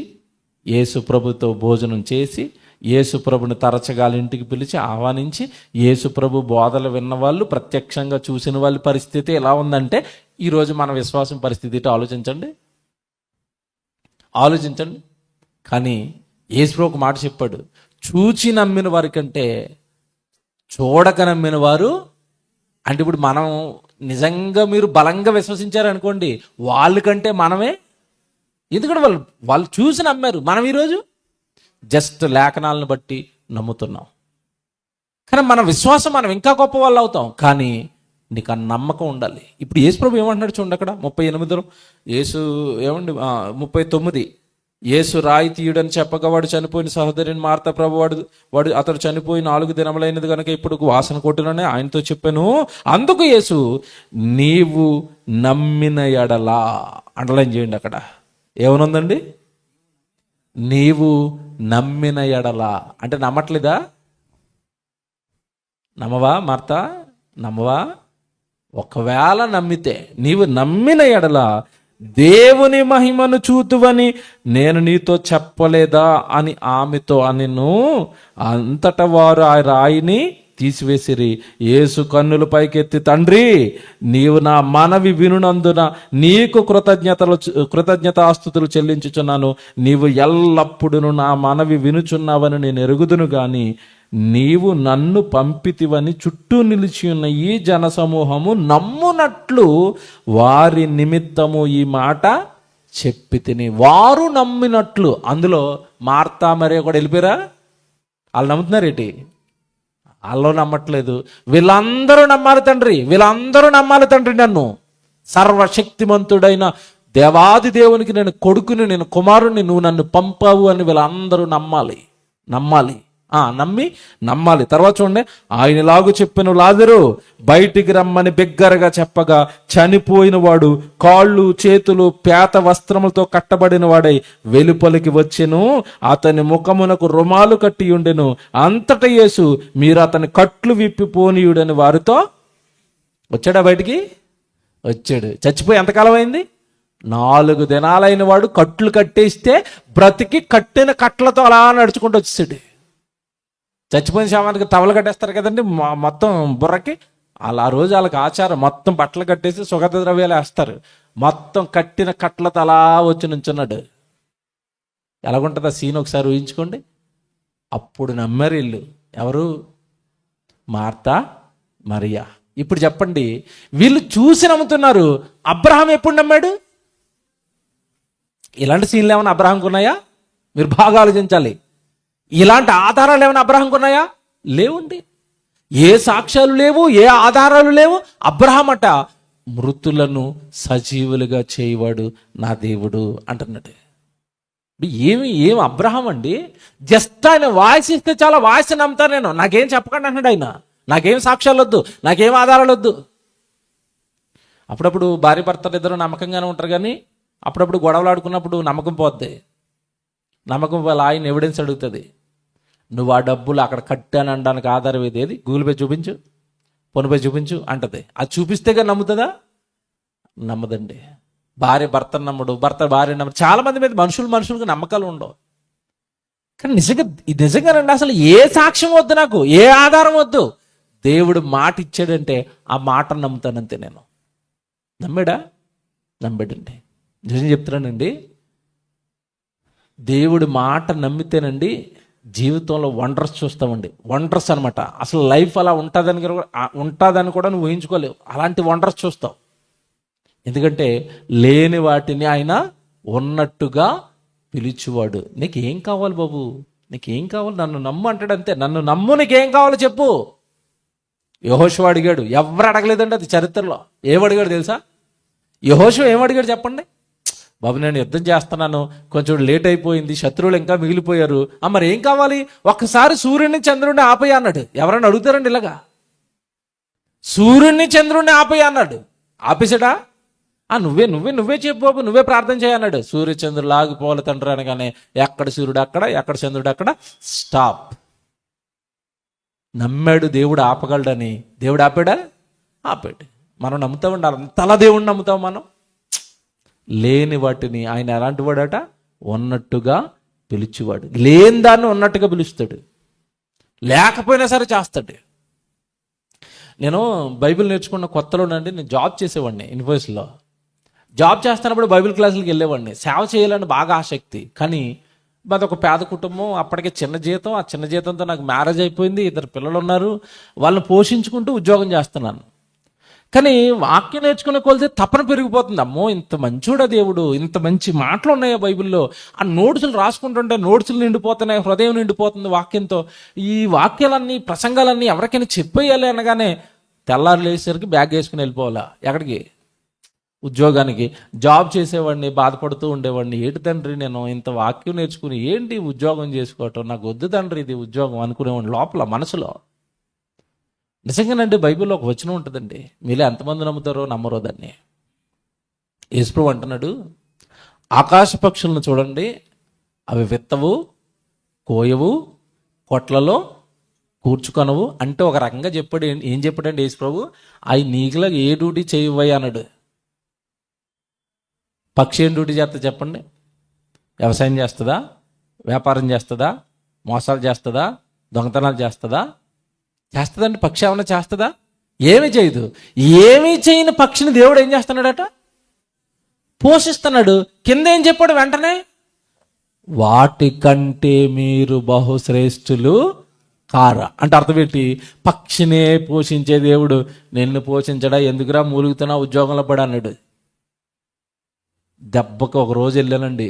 యేసు ప్రభుతో భోజనం చేసి యేసు ప్రభుని తరచగా ఇంటికి పిలిచి ఆహ్వానించి యేసు ప్రభు బోధలు విన్నవాళ్ళు, ప్రత్యక్షంగా చూసిన వాళ్ళ పరిస్థితి ఎలా ఉందంటే ఈరోజు మన విశ్వాసం పరిస్థితి ఆలోచించండి. కానీ యేసు ప్రభు ఒక మాట చెప్పాడు, చూచి నమ్మిన వారి కంటే చూడక నమ్మిన వారు. అంటే ఇప్పుడు మనం నిజంగా మీరు బలంగా విశ్వసించారనుకోండి, వాళ్ళకంటే మనమే, ఎందుకంటే వాళ్ళు చూసి నమ్మారు. మనం ఈరోజు జస్ట్ లేఖనాలను బట్టి నమ్ముతున్నాం. కానీ మన విశ్వాసం మనం ఇంకా గొప్ప వాళ్ళు అవుతాం. కానీ నీకు ఆ నమ్మకం ఉండాలి. ఇప్పుడు యేసు ప్రభు ఏమంటున్నాడు చూడండి, అక్కడ 38లో యేసు ఏమండి 39, యేసు రాయి తీయుడని చెప్పగా వాడు చనిపోయిన సహోదరిని మార్త ప్రభు వాడు అతడు చనిపోయి 4 దినములైనది కనుక ఇప్పుడు వాసన కొట్టునని ఆయనతో చెప్పాను. అందుకు యేసు నీవు నమ్మిన ఎడలా, అండర్లైన్ చేయండి, అక్కడ ఏమనుందండి? నీవు నమ్మిన ఎడలా. అంటే నమ్మట్లేదా? నమ్మవా మార్త? నమ్మవా? ఒకవేళ నమ్మితే, నీవు నమ్మిన ఎడల దేవుని మహిమను చూతువని నేను నీతో చెప్పలేదా అని ఆమెతో అనెను. అంతటా వారు ఆ రాయిని తీసివేసిరి. యేసు కన్నులు పైకెత్తి, తండ్రి నీవు నా మనవి వినునందున నీకు కృతజ్ఞతాస్తుతులు చెల్లించుచున్నాను. నీవు ఎల్లప్పుడూ నా మనవి వినుచున్నావని నేను ఎరుగుదును గాని నీవు నన్ను పంపితివని చుట్టూ నిలిచి ఉన్న ఈ జనసమూహము నమ్మునట్లు వారి నిమిత్తము ఈ మాట చెప్పి తిని. వారు నమ్మినట్లు. అందులో మార్తా మరియ కూడా వెళ్ళిపోయారా? వాళ్ళు నమ్ముతున్నారేంటి? వాళ్ళు నమ్మట్లేదు. వీళ్ళందరూ నమ్మాలి తండ్రి, వీళ్ళందరూ నమ్మాలి తండ్రి, నన్ను సర్వశక్తిమంతుడైన దేవాది దేవునికి నేను కొడుకుని, నేను కుమారుణ్ణి, నువ్వు నన్ను పంపావు అని వీళ్ళందరూ నమ్మాలి. నమ్మాలి. తర్వాత చూడండి, ఆయన ఇలాగు చెప్పెను, లాజరు బయటికి రమ్మని బిగ్గరగా చెప్పగా చనిపోయిన వాడు కాళ్ళు చేతులు పేత వస్త్రములతో కట్టబడిన వాడై వెలుపలికి వచ్చెను. అతని ముఖమునకు రుమాలు కట్టి ఉండెను. అంతట యేసు మీరు అతని కట్లు విప్పిపోనీయుడని వారితో వచ్చాడా? బయటికి వచ్చాడు. చచ్చిపోయి ఎంతకాలం అయింది? 4 దినాలైన వాడు కట్లు కట్టేస్తే బ్రతికి కట్టిన కట్లతో అలా నడుచుకుంటూ వచ్చేసాడు. చచ్చిపోయిన శవానికి టవలు కట్టేస్తారు కదండి మొత్తం బుర్రకి, అలా రోజు వాళ్ళకి ఆచారం. మొత్తం బట్టలు కట్టేసి సుగంధ ద్రవ్యాలు వేస్తారు. మొత్తం కట్టిన కట్లతో అలా వచ్చి నుంచున్నాడు. ఎలాగుంటుంది ఆ సీన్ ఒకసారి ఊహించుకోండి. అప్పుడు నమ్మారు వీళ్ళు. ఎవరు? మార్తా మరియా. ఇప్పుడు చెప్పండి, వీళ్ళు చూసి నమ్ముతున్నారు. అబ్రహాం ఎప్పుడు నమ్మాడు? ఇలాంటి సీన్లు ఏమైనా అబ్రహాంకు ఉన్నాయా? మీరు బాగా ఆలోచించాలి. ఇలాంటి ఆధారాలు ఏమైనా అబ్రహాంకు ఉన్నాయా? లేవండి. ఏ సాక్ష్యాలు లేవు, ఏ ఆధారాలు లేవు. అబ్రహాం అట మృతులను సజీవులుగా చేయవాడు నా దేవుడు అంటున్నాడు. ఏమి అబ్రహాం అండి? జస్ట్ ఆయన వాయిస్ ఇస్తే చాలా, వాయిస్ నమ్ముతాను నేను, నాకేం చెప్పకండి అంటున్నాడు ఆయన. నాకేం సాక్ష్యాలు వద్దు, నాకేం ఆధారాలు వద్దు. అప్పుడప్పుడు భార్య భర్తలు ఇద్దరు నమ్మకంగానే ఉంటారు, కానీ అప్పుడప్పుడు గొడవలు ఆడుకున్నప్పుడు నమ్మకం పోద్ది. నమ్మకం వాళ్ళ ఆయన ఎవిడెన్స్ అడుగుతుంది. నువ్వు ఆ డబ్బులు అక్కడ కట్టాను అనడానికి ఆధారం ఏది? గూగుల్ పే చూపించు, ఫోన్ పే చూపించు అంటది. అది చూపిస్తేగా నమ్ముతుందా? నమ్మదండి. భార్య భర్తను నమ్మడు, భర్త భార్య నమ్మడు. చాలా మంది మీద మనుషులకు నమ్మకాలు ఉండవు. కానీ నిజంగానండి, అసలు ఏ సాక్ష్యం వద్దు, నాకు ఏ ఆధారం వద్దు. దేవుడు మాట ఇచ్చాడంటే ఆ మాటను నమ్ముతానంతే నేను. నమ్మాడండి. నిజం చెప్తున్నానండి, దేవుడి మాట నమ్మితేనండి జీవితంలో వండర్స్ చూస్తామండి. వండర్స్ అనమాట. అసలు లైఫ్ అలా ఉంటుందని కూడా నువ్వు ఊహించుకోలేవు. అలాంటి వండర్స్ చూస్తావు. ఎందుకంటే లేని వాటిని ఆయన ఉన్నట్టుగా పిలిచేవాడు. నీకేం కావాలి బాబు? నీకేం కావాలి? నన్ను నమ్ము అంటాడు అంతే. నన్ను నమ్ము, నీకేం కావాలో చెప్పు. యెహోషువ అడిగాడు. ఎవరు అడగలేదండి అది చరిత్రలో. ఏమడిగాడు తెలుసా? యెహోషువ ఏమడిగాడు చెప్పండి? బాబు నేను యుద్ధం చేస్తున్నాను, కొంచెం లేట్ అయిపోయింది, శత్రువులు ఇంకా మిగిలిపోయారు, మరి ఏం కావాలి? ఒక్కసారి సూర్యుడిని చంద్రుడిని ఆపేయ అన్నాడు. ఎవరైనా అడుగుతారండి ఇలాగా? సూర్యుడిని చంద్రుడిని ఆపేయ అన్నాడు. ఆపేసాడా? నువ్వే చెప్పు బాబు, నువ్వే ప్రార్థన చేయన్నాడు. సూర్య చంద్రుడు లాగిపోవాలి తండ్రి అనగానే ఎక్కడ సూర్యుడు అక్కడ, ఎక్కడ చంద్రుడు అక్కడ, స్టాప్. నమ్మాడు దేవుడు ఆపగలడని. దేవుడు ఆపాడా? ఆపాడు. మనం నమ్ముతామండి, అంతలా దేవుడిని నమ్ముతాం మనం. లేని వాటిని ఆయన ఎలాంటి వాడట? ఉన్నట్టుగా పిలిచేవాడు. లేని దాన్ని ఉన్నట్టుగా పిలుస్తాడు, లేకపోయినా సరే చేస్తాడు. నేను బైబిల్ నేర్చుకున్న కొత్తలోనండి, నేను జాబ్ చేసేవాడిని ఇన్ఫోసిస్లో. జాబ్ చేస్తున్నప్పుడు బైబిల్ క్లాసులకు వెళ్ళేవాడిని. సేవ చేయాలని బాగా ఆసక్తి. కానీ మాది ఒక పేద కుటుంబం, అప్పటికే చిన్న జీతం. ఆ చిన్న జీతంతో నాకు మ్యారేజ్ అయిపోయింది, 2 పిల్లలు ఉన్నారు. వాళ్ళని పోషించుకుంటూ ఉద్యోగం చేస్తున్నాను. కానీ వాక్యం నేర్చుకునే కొలితే తపన పెరిగిపోతుంది. అమ్మో, ఇంత మంచోడా దేవుడు, ఇంత మంచి మాటలు ఉన్నాయా బైబిల్లో. ఆ నోట్సులు రాసుకుంటుంటే నోట్సులు నిండిపోతున్నాయి, హృదయం నిండిపోతుంది వాక్యంతో. ఈ వాక్యాలన్నీ, ప్రసంగాలన్నీ ఎవరికైనా చెప్పేయాలి అనగానే తెల్లారు లేచేసరికి బ్యాగ్ వేసుకుని వెళ్ళిపోవాలా ఎక్కడికి? ఉద్యోగానికి. జాబ్ చేసేవాడిని, బాధపడుతూ ఉండేవాడిని. ఏంటి తండ్రి, నేను ఇంత వాక్యం నేర్చుకుని ఏంటి ఉద్యోగం చేసుకోవటం, నాకు వద్దు తండ్రి ఇది ఉద్యోగం అనుకునేవాడిని లోపల మనసులో. నిజంగానండి, బైబిల్లో ఒక వచనం ఉంటుందండి, మీలో ఎంతమంది నమ్ముతారో నమ్మరో దాన్ని. యేసు అంటున్నాడు, ఆకాశ పక్షులను చూడండి, అవి విత్తవు, కోయవు, కొట్లలో కూర్చుకొనవు. అంటే ఒక రకంగా చెప్పాడు. ఏం చెప్పాడండి యేసు ప్రభు? అవి నీకులా ఏ డ్యూటీ చేయవయ్యా అన్నాడు. పక్షి ఏం డ్యూటీ చేస్తా చెప్పండి? వ్యవసాయం చేస్తుందా? వ్యాపారం చేస్తుందా? మోసాలు చేస్తుందా? దొంగతనాలు చేస్తుందా? చేస్తుందండి. పక్షి ఏమన్నా చేస్తుందా? ఏమీ చేయదు. ఏమీ చేయని పక్షిని దేవుడు ఏం చేస్తున్నాడట? పోషిస్తున్నాడు. కింద ఏం చెప్పాడు వెంటనే? వాటికంటే మీరు బహుశ్రేష్ఠులు కారా. అంటే అర్థం ఏంటి? పక్షినే పోషించే దేవుడు నిన్ను పోషించడా? ఎందుకురా మూలుగుతున్నా ఉద్యోగంలో పడి అన్నాడు. దెబ్బకి ఒక రోజు వెళ్ళానండి,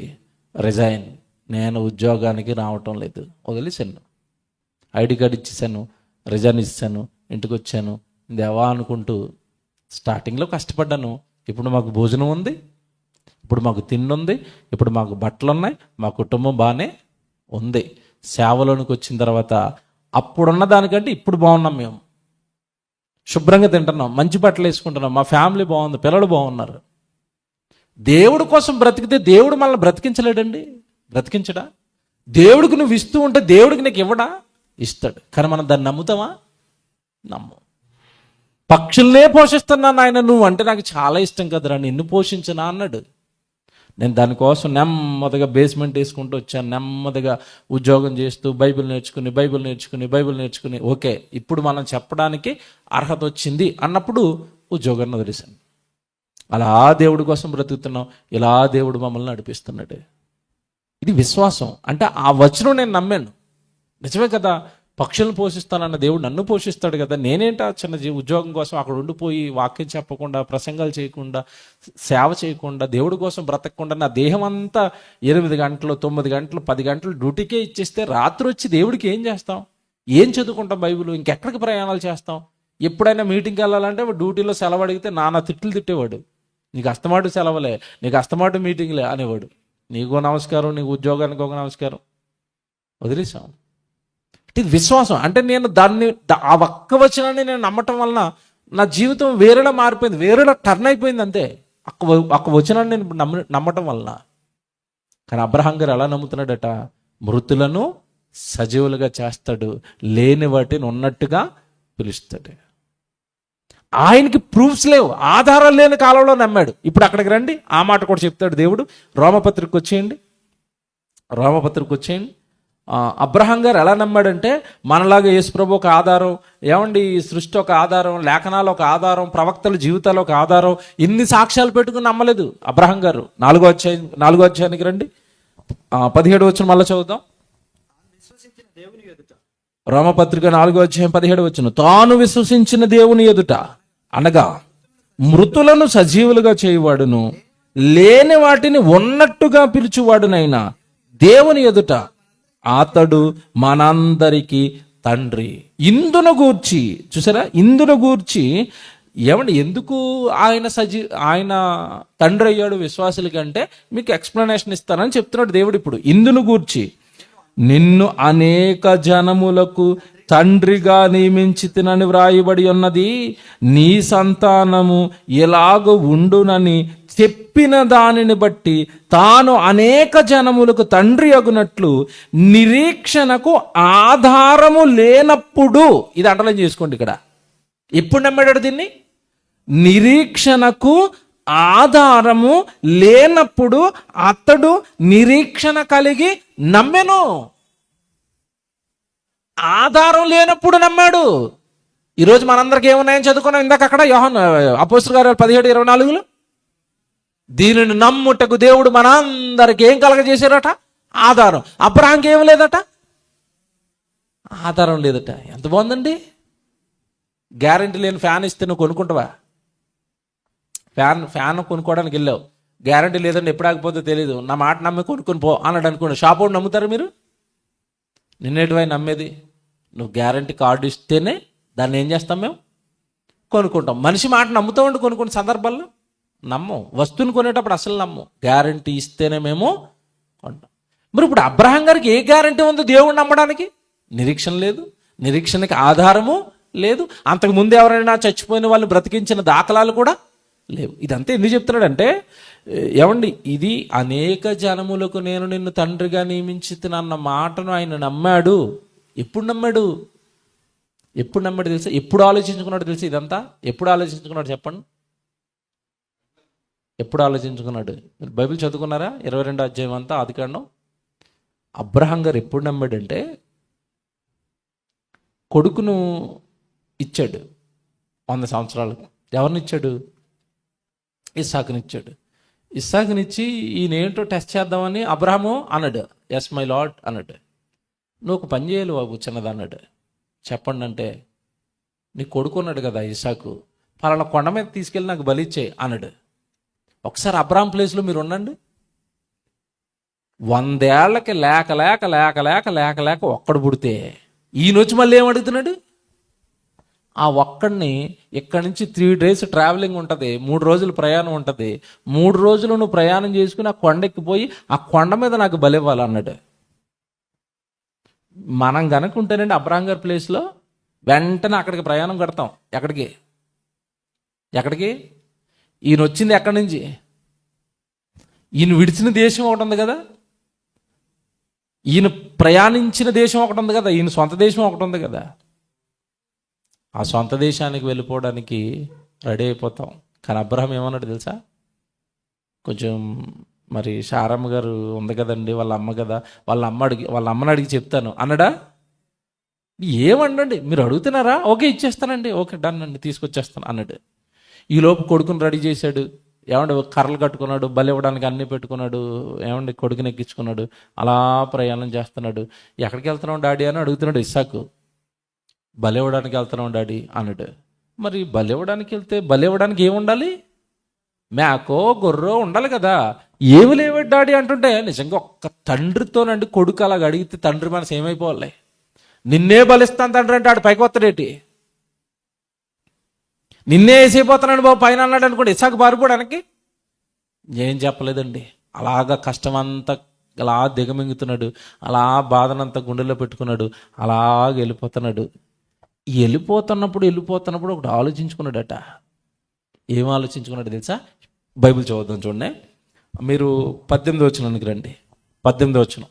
రిజైన్. నేను ఉద్యోగానికి రావటం లేదు, వదిలేశాను. ఐడి కార్డు ఇచ్చేసాను, రిజైన్ ఇచ్చాను, ఇంటికి వచ్చాను. దేవా అనుకుంటూ స్టార్టింగ్లో కష్టపడ్డాను. ఇప్పుడు మాకు భోజనం ఉంది, ఇప్పుడు మాకు తిండి ఉంది, ఇప్పుడు మాకు బట్టలు ఉన్నాయి, మా కుటుంబం బాగానే ఉంది. సేవలోనికి వచ్చిన తర్వాత అప్పుడున్న దానికంటే ఇప్పుడు బాగున్నాం. మేము శుభ్రంగా తింటున్నాం, మంచి బట్టలు వేసుకుంటున్నాం, మా ఫ్యామిలీ బాగుంది, పిల్లలు బాగున్నారు. దేవుడు కోసం బ్రతికితే దేవుడు మనల్ని బ్రతికించలేడండి? బ్రతికించడా? దేవుడికి నువ్వు ఇస్తూ ఉంటే దేవుడికి నీకు ఇవ్వడా? ఇస్తాడు. కానీ మనం దాన్ని నమ్ముతామా? నమ్ము. పక్షుల్నే పోషిస్తున్నాను ఆయన, నువ్వు అంటే నాకు చాలా ఇష్టం కదరా, నిన్ను పోషించనా అన్నాడు. నేను దానికోసం నెమ్మదిగా బేస్మెంట్ వేసుకుంటూ వచ్చాను, నెమ్మదిగా ఉద్యోగం చేస్తూ బైబిల్ నేర్చుకుని ఓకే ఇప్పుడు మనం చెప్పడానికి అర్హత వచ్చింది అన్నప్పుడు ఉద్యోగాన్ని వదిలేశాను. అలా దేవుడి కోసం బ్రతుకుతున్నాం, ఇలా దేవుడు మమ్మల్ని నడిపిస్తున్నాడు. ఇది విశ్వాసం. అంటే ఆ వచనం నేను నమ్మాను. నిజమే కదా, పక్షులను పోషిస్తానన్న దేవుడు నన్ను పోషిస్తాడు కదా. నేనేంటా చిన్న ఉద్యోగం కోసం అక్కడ ఉండిపోయి వాక్యం చెప్పకుండా, ప్రసంగాలు చేయకుండా, సేవ చేయకుండా, దేవుడి కోసం బ్రతకకుండా నా దేహం అంతా 8 గంటలు 9 గంటలు 10 గంటలు డ్యూటీకే ఇచ్చేస్తే రాత్రి వచ్చి దేవుడికి ఏం చేస్తాం? ఏం చదువుకుంటాం బైబిల్? ఇంకెక్కడికి ప్రయాణాలు చేస్తాం? ఎప్పుడైనా మీటింగ్కి వెళ్ళాలంటే డ్యూటీలో సెలవు అడిగితే నానా తిట్లు తిట్టేవాడు. నీకు అస్తమాటు సెలవులే, నీకు అస్తమాటు మీటింగ్లే అనేవాడు. నీకో నమస్కారం, నీకు ఉద్యోగానికి ఒక నమస్కారం. వదిలేసాం. ఇది విశ్వాసం. అంటే నేను దాన్ని, ఆ ఒక్క వచనాన్ని నేను నమ్మటం వలన నా జీవితం వేరేలా మారిపోయింది, వేరేలా టర్న్ అయిపోయింది. అంతే, ఒక్క వచనాన్ని నేను నమ్మటం వలన. కానీ అబ్రహాం గారు ఎలా నమ్ముతున్నాడట? మృతులను సజీవులుగా చేస్తాడు, లేని వాటిని ఉన్నట్టుగా పిలుస్తాడు. ఆయనకి ప్రూఫ్స్ లేవు, ఆధారాలు లేని కాలంలో నమ్మాడు. ఇప్పుడు అక్కడికి రండి, ఆ మాట కూడా చెప్తాడు దేవుడు. రోమపత్రికకు వచ్చేయండి. అబ్రహాం గారు ఎలా నమ్మాడంటే, మనలాగా యేసుప్రభు ఒక ఆధారం, ఏమండి ఈ సృష్టి ఒక ఆధారం, లేఖనాలు ఒక ఆధారం, ప్రవక్తల జీవితాలు ఒక ఆధారం, ఇన్ని సాక్ష్యాలు పెట్టుకుని నమ్మలేదు అబ్రహాం గారు. 4వ అధ్యాయానికి రండి, 17 వచనం మళ్ళీ చదువుదాం. రోమపత్రిక 4వ అధ్యాయం 17 వచనం. తాను విశ్వసించిన దేవుని ఎదుట, అనగా మృతులను సజీవులుగా చేయువాడును, లేని వాటిని ఉన్నట్టుగా పిలుచువాడునైనా దేవుని ఎదుట అతడు మనందరికీ తండ్రి. ఇందును గూర్చి చూసారా, ఇందును గూర్చి ఏమండి ఎందుకు ఆయన తండ్రి అయ్యాడు విశ్వాసులకి అంటే మీకు ఎక్స్ప్లెనేషన్ ఇస్తానని చెప్తున్నాడు దేవుడు. ఇప్పుడు ఇందును గూర్చి, నిన్ను అనేక జనములకు తండ్రిగా నియమించి తినని వ్రాయబడి ఉన్నది, నీ సంతానము ఎలాగ ఉండునని చెప్పిన దానిని బట్టి తాను అనేక జనములకు తండ్రి అగునట్లు నిరీక్షణకు ఆధారము లేనప్పుడు, ఇది అండర్లైన్ చేసుకోండి ఇక్కడ. ఎప్పుడు నమ్మాడు దీన్ని? నిరీక్షణకు ఆధారము లేనప్పుడు అతడు నిరీక్షణ కలిగి నమ్మెను. ఆధారం లేనప్పుడు నమ్మాడు. ఈరోజు మనందరికి ఏమున్నాయని చదువుకున్నాం ఇందాక అక్కడ యోహాను అపోస్తలుల కార్యాలు 17:24. దీనిని నమ్ముటకు దేవుడు మనందరికి ఏం కలగజేశారట? ఆధారం. అబ్రహాంకి ఏం లేదట? ఆధారం లేదట. ఎంత బాగుందండి. గ్యారెంటీ లేని ఫ్యాన్ ఇస్తే నువ్వు కొనుక్కుంటావా? ఫ్యాన్ కొనుక్కోవడానికి వెళ్ళావు, గ్యారెంటీ లేదండి, ఎప్పుడు ఆగిపోతే తెలియదు, నా మాట నమ్మి కొనుక్కొని పో అన్నాడు అనుకోండి. షాప్ వాడు నమ్ముతారు మీరు? నిన్నేటివై నమ్మేది? నువ్వు గ్యారెంటీ కార్డు ఇస్తేనే దాన్ని ఏం చేస్తాం మేము? కొనుక్కుంటాం. మనిషి మాట నమ్ముతామండి కొనుక్కునే సందర్భాల్లో. నమ్మం. వస్తువుని కొనేటప్పుడు అసలు నమ్మం. గ్యారెంటీ ఇస్తేనే మేము కొంటాం. మరి ఇప్పుడు అబ్రహాం గారికి ఏ గ్యారెంటీ ఉందో దేవుడు నమ్మడానికి? నిరీక్షణ లేదు, నిరీక్షణకి ఆధారము లేదు. అంతకుముందు ఎవరైనా చచ్చిపోయిన వాళ్ళు బ్రతికించిన దాఖలాలు కూడా లేవు. ఇదంతా ఎందుకు చెప్తున్నాడంటే, ఏమండి, ఇది అనేక జనములకు నేను నిన్ను తండ్రిగా నియమించుతున్న మాటను ఆయన నమ్మాడు. ఎప్పుడు నమ్మాడు? ఎప్పుడు నమ్మాడు తెలుసా? ఎప్పుడు ఆలోచించుకున్నాడు తెలుసా? ఇదంతా ఎప్పుడు ఆలోచించుకున్నాడు చెప్పండి? ఎప్పుడు ఆలోచించుకున్నాడు? మీరు బైబిల్ చదువుకున్నారా? 22వ అధ్యాయం అంతా ఆదికాండం. అబ్రహాం గారు ఎప్పుడు నమ్మాడంటే, కొడుకును ఇచ్చాడు 100 సంవత్సరాలకు. ఎవరినిచ్చాడు? ఇస్సాకునిచ్చాడు. ఇస్సాకునిచ్చి ఈయనేంటో టెస్ట్ చేద్దామని అబ్రహాము అన్నాడు, ఎస్ మై లార్డ్ అన్నాడు. నువ్వు ఒక పని చేయాలి బాబు చిన్నది అన్నాడు. చెప్పండి అంటే, నీ కొడుకు ఉన్నాడు కదా ఇస్సాకు, పలానా కొండ మీద తీసుకెళ్ళి నాకు బలిచ్చే అన్నాడు. ఒకసారి అబ్రహాం ప్లేస్లో మీరు ఉండండి. 100 ఏళ్ళకి లేక లేక లేక లేక లేక లేక ఒక్కడు పుడితే ఈయన వచ్చి మళ్ళీ ఏమడుగుతున్నాడు? ఆ ఒక్కడిని ఇక్కడి నుంచి 3 days ట్రావెలింగ్ ఉంటుంది, 3 రోజులు ప్రయాణం ఉంటుంది, 3 రోజులు నువ్వు ప్రయాణం చేసుకుని ఆ కొండెక్కిపోయి ఆ కొండ మీద నాకు బలి ఇవ్వాలి అన్నాడు. మనం కనుక్కుంటేనండి అబ్రహాం గారి ప్లేస్లో వెంటనే అక్కడికి ప్రయాణం కడతాం. ఎక్కడికి? ఈయన వచ్చింది ఎక్కడి నుంచి? ఈయన విడిచిన దేశం ఒకటి ఉంది కదా, ఈయన ప్రయాణించిన దేశం ఒకటి ఉంది కదా, ఈయన సొంత దేశం ఒకటి ఉంది కదా. ఆ సొంత దేశానికి వెళ్ళిపోవడానికి రెడీ అయిపోతాం. కానీ అబ్రహాం ఏమన్నాడు తెలుసా? కొంచెం మరి శారమ్మ గారు ఉంది కదండి, వాళ్ళ అమ్మ కదా, వాళ్ళ అమ్మని అడిగి చెప్తాను అన్నాడా? ఏమండండి, మీరు అడుగుతున్నారా? ఓకే ఇచ్చేస్తానండి, ఓకే డన్ అండి, తీసుకొచ్చేస్తాను అన్నాడు. ఈలోపు కొడుకుని రెడీ చేశాడు. ఏమండి, కర్రలు కట్టుకున్నాడు, బలి ఇవ్వడానికి అన్నీ పెట్టుకున్నాడు. ఏమండి, కొడుకుని ఎక్కించుకున్నాడు. అలా ప్రయాణం చేస్తున్నాడు. ఎక్కడికి వెళ్తున్నావు డాడీ అని అడుగుతున్నాడు ఇస్సాకు. బలి ఇవ్వడానికి వెళ్తున్నావు డాడీ అన్నాడు. మరి బలి ఇవ్వడానికి వెళ్తే బలి ఇవ్వడానికి ఏముండాలి? మేకో గొర్రెో ఉండాలి కదా. ఏమి లేవు డాడీ అంటుంటే, నిజంగా ఒక్క తండ్రితోనండి కొడుకు అలాగ అడిగితే తండ్రి మనసు ఏమైపోవాలి? నిన్నే బలిస్తాను తండ్రి అంటే ఆడు పైకి వస్తాడేటి? నిన్నే వేసిపోతున్నాడు బాబు పైన అన్నాడు అనుకోండి, ఇసాకు పారిపోవడానికి ఏం చెప్పలేదండి. అలాగా కష్టమంతా అలా దిగమింగుతున్నాడు, అలా బాధనంతా గుండెలో పెట్టుకున్నాడు, అలాగ వెళ్ళిపోతున్నప్పుడు ఒకటి ఆలోచించుకున్నాడట. ఏం ఆలోచించుకున్నాడు తెలుసా? బైబిల్ చదువుతాం చూడండి. మీరు 18వ వచనానికి రండి. 18వ వచనం,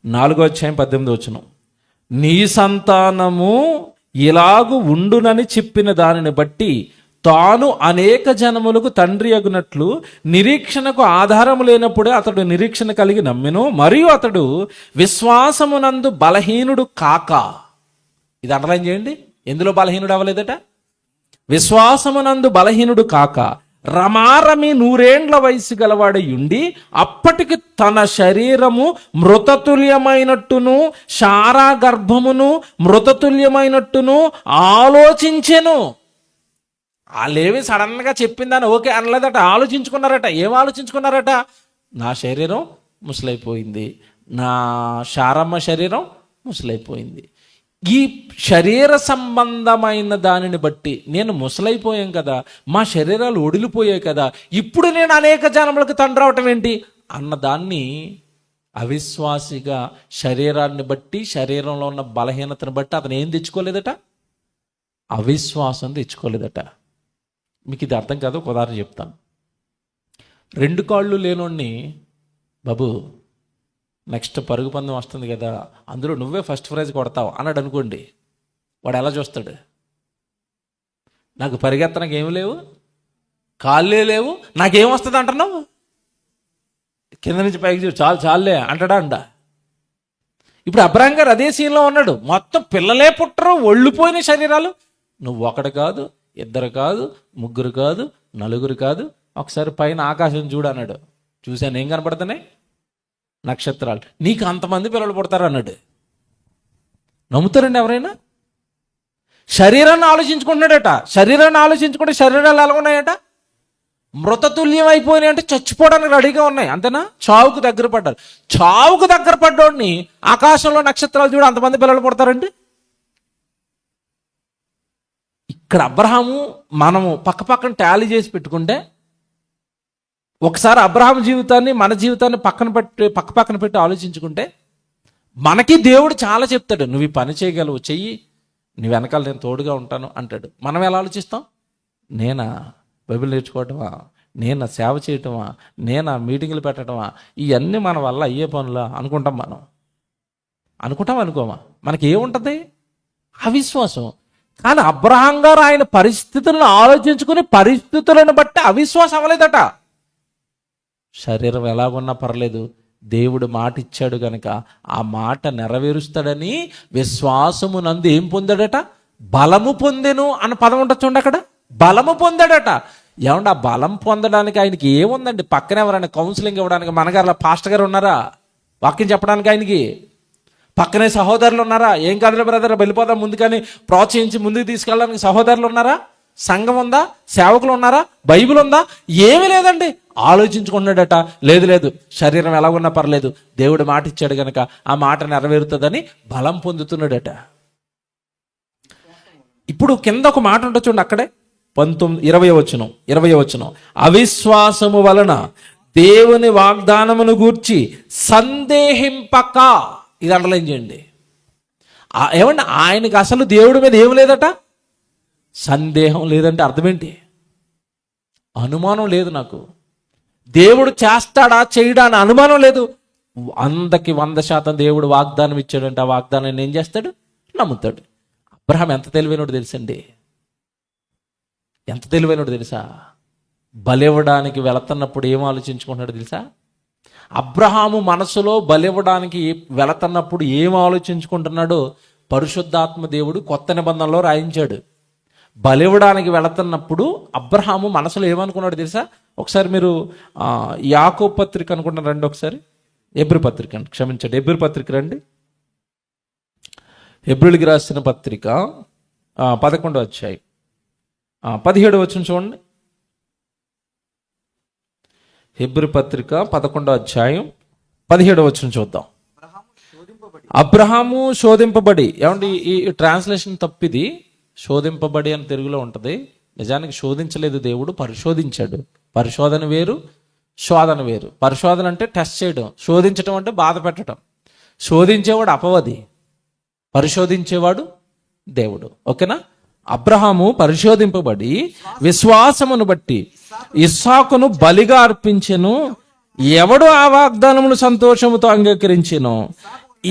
4వ అధ్యాయం 18వ వచనం. నీ సంతానము ఇలాగు ఉండునని చెప్పిన దానిని బట్టి తాను అనేక జనములకు తండ్రి అగునట్లు నిరీక్షణకు ఆధారము లేనప్పుడే అతడు నిరీక్షణ కలిగి నమ్మెను. మరియు అతడు విశ్వాసమునందు బలహీనుడు కాక, ఇది అండర్లైన్ చేయండి. ఎందులో బలహీనుడు అవ్వలేదట? విశ్వాసమునందు బలహీనుడు కాక రమారమి 100 ఏండ్ల వయసు గలవాడై ఉండి అప్పటికి తన శరీరము మృతతుల్యమైనట్టును శారా గర్భమును మృతతుల్యమైనట్టును ఆలోచించెను. వాళ్ళేమి సడన్గా చెప్పిందని ఓకే అనలేదట, ఆలోచించుకున్నారట. ఏం ఆలోచించుకున్నారట? నా శరీరం ముసలైపోయింది, నా శారమ్మ శరీరం ముసలైపోయింది. ఈ శరీర సంబంధమైన దానిని బట్టి నేను ముసలైపోయాం కదా, మా శరీరాలు ఒడిలిపోయాయి కదా, ఇప్పుడు నేను అనేక జనములకు తండ్రి అవటం ఏంటి అన్నదాన్ని అవిశ్వాసిగా శరీరాన్ని బట్టి, శరీరంలో ఉన్న బలహీనతను బట్టి అతను ఏం తెచ్చుకోలేదట? అవిశ్వాసం తెచ్చుకోలేదట. మీకు ఇది అర్థం కాదు, ఒక ఉదాహరణ చెప్తాను. 2 కాళ్ళు లేనోడిని, బాబు నెక్స్ట్ పరుగు పందెం వస్తుంది కదా, అందులో నువ్వే ఫస్ట్ ప్రైజ్ కొడతావు అన్నాడు అనుకోండి, వాడు ఎలా చూస్తాడు? నాకు పరిగెత్తడానికి ఏమి లేవు, కాళ్ళే లేవు, నాకేం వస్తుంది అంటున్నావు? కింద నుంచి పైకి చూడు, చాలు చాలులే అంటాడా అంట. ఇప్పుడు అబ్రహాం గారు అదే సీన్లో ఉన్నాడు. మొత్తం పిల్లలే పుట్టరు, ఒళ్ళిపోయిన శరీరాలు. నువ్వు ఒకడు కాదు, ఇద్దరు కాదు, ముగ్గురు కాదు, నలుగురు కాదు, ఒకసారి పైన ఆకాశం చూడు అన్నాడు. చూశాను, ఏం కనపడుతున్నాయి? నక్షత్రాలు. నీకు అంతమంది పిల్లలు పుడతారు అన్నాడు. నమ్ముతారండి ఎవరైనా? శరీరాన్ని ఆలోచించుకుంటున్నాడట. శరీరాన్ని ఆలోచించుకుంటే శరీరాలు ఎలా ఉన్నాయట? మృతతుల్యం అయిపోయినాయంటే చచ్చిపోవడానికి రెడీగా ఉన్నాయి, అంతేనా? చావుకు దగ్గర పడ్డారు. చావుకు దగ్గర పడ్డోడిని ఆకాశంలో నక్షత్రాలు చూడు, అంతమంది పిల్లలు పుడతారండి. ఇక్కడ అబ్రహాము మనము పక్క పక్కన టాలీ చేసి పెట్టుకుంటే, ఒకసారి అబ్రహాం జీవితాన్ని మన జీవితాన్ని పక్క పక్కన పెట్టి ఆలోచించుకుంటే, మనకి దేవుడు చాలా చెప్తాడు. నువ్వు ఈ పని చేయగలవు, చెయ్యి, నీ వెనకాల నేను తోడుగా ఉంటాను అంటాడు. మనం ఎలా ఆలోచిస్తాం? నేనా బైబిల్ నేర్చుకోవటమా, నేనా సేవ చేయటమా, నేనా మీటింగులు పెట్టడమా, ఇవన్నీ మన వల్ల అయ్యే పనులా అనుకుంటాం. మనం అనుకోమా? మనకి ఏముంటుంది? అవిశ్వాసం. కానీ అబ్రహాం గారు ఆయన పరిస్థితులను ఆలోచించుకుని పరిస్థితులను బట్టి అవిశ్వాసం అవ్వలేదట. శరీరం ఎలాగున్నా పర్లేదు, దేవుడు మాట ఇచ్చాడు కనుక ఆ మాట నెరవేరుస్తాడని విశ్వాసము నందు ఏం పొందాడట? బలము పొందెను అన్న పదం ఉంటుంది చూడండి అక్కడ. బలము పొందాడట. ఏమంటే ఆ బలం పొందడానికి ఆయనకి ఏముందండి? పక్కన ఎవరైనా కౌన్సిలింగ్ ఇవ్వడానికి మనగారు పాస్టర్ గారు ఉన్నారా? వాక్యం చెప్పడానికి ఆయనకి పక్కనే సహోదరులు ఉన్నారా? ఏం కాదులే బ్రదర్, వెళ్ళిపోదాం ముందుకని ప్రోత్సహించి ముందుకు తీసుకెళ్ళడానికి సహోదరులు ఉన్నారా? సంఘం ఉందా? సేవకులు ఉన్నారా? బైబిల్ ఉందా? ఏమీ లేదండి. ఆలోచించుకున్నాడట. లేదు, శరీరం ఎలా ఉన్నా పర్లేదు, దేవుడు మాట ఇచ్చాడు కనుక ఆ మాట నెరవేరుతుందని బలం పొందుతున్నాడట. ఇప్పుడు కింద ఒక మాట ఉంటుంది చూడండి అక్కడే, 20వ వచనం. అవిశ్వాసము వలన దేవుని వాగ్దానమును గూర్చి సందేహింపక. ఇది అండర్లైన్ చేయండి. ఏమంటే ఆయనకి అసలు దేవుడి మీద ఏం లేదట? సందేహం లేదంటే అర్థం ఏంటి? అనుమానం లేదు. నాకు దేవుడు చేస్తాడా చేయడా అని అనుమానం లేదు. 100% దేవుడు వాగ్దానం ఇచ్చాడంటే ఆ వాగ్దానాన్ని ఏం చేస్తాడు? నమ్ముతాడు. అబ్రహాం ఎంత తెలివైనడు తెలుసండి? ఎంత తెలివైనడు తెలుసా? బలివ్వడానికి వెళుతున్నప్పుడు ఏం ఆలోచించుకుంటున్నాడు తెలుసా? అబ్రహాము మనసులో బలివ్వడానికి వెళుతున్నప్పుడు ఏం ఆలోచించుకుంటున్నాడో పరిశుద్ధాత్మ దేవుడు కొత్త నిబంధనలో రాయించాడు. బలివ్వడానికి వెళుతున్నప్పుడు అబ్రహాము మనసులో ఏమనుకున్నాడు తెలుసా? ఒకసారి మీరు యాకోబు పత్రిక అనుకుంటున్నారు రండి, ఒకసారి హెబ్రీ పత్రిక అండి, క్షమించండి, హెబ్రీ పత్రిక రండి. హెబ్రీయులకు రాసిన పత్రిక 11వ అధ్యాయం 17వ వచనం చూడండి. హెబ్రీ పత్రిక 11వ అధ్యాయం 17వ వచనం చూద్దాం. అబ్రహాము శోధింపబడి. ఏమండి ఈ ట్రాన్స్లేషన్ తప్పిది. శోధింపబడి అని తెలుగులో ఉంటుంది. నిజానికి శోధించలేదు దేవుడు, పరిశోధించాడు. పరిశోధన వేరు, శోధన వేరు. పరిశోధన అంటే టెస్ట్ చేయడం, శోధించడం అంటే బాధ పెట్టడం. శోధించేవాడు అపవాది, పరిశోధించేవాడు దేవుడు. ఓకేనా? అబ్రహాము పరిశోధింపబడి విశ్వాసమును బట్టి ఇస్సాకును బలిగా అర్పించెను. ఎవడు ఆ వాగ్దానమును సంతోషముతో అంగీకరించెనో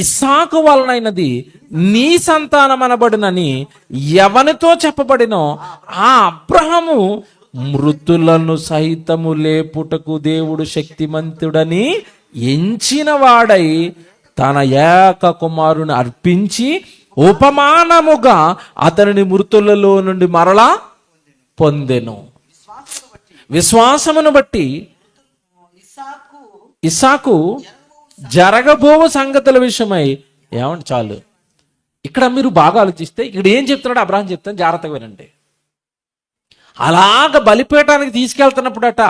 ఇస్సాకు వలనైనది నీ సంతానం అనబడినని ఎవనితో చెప్పబడినో ఆ అబ్రహాము మృతులను సహితము లేపుటకు దేవుడు శక్తిమంతుడని ఎంచిన వాడై తన ఏక కుమారుని అర్పించి ఉపమానముగా అతనిని మృతులలో నుండి మరలా పొందెను. విశ్వాసమును బట్టి ఇస్సాకు జరగబోవు సంగతుల విషయమై. ఏమంటే చాలు, ఇక్కడ మీరు బాగా ఆలోచిస్తే ఇక్కడ ఏం చెప్తున్నాడు అబ్రహాం చెప్తాను, జాగ్రత్తగా వినండి. అలాగ బలిపీఠానికి తీసుకెళ్తున్నప్పుడట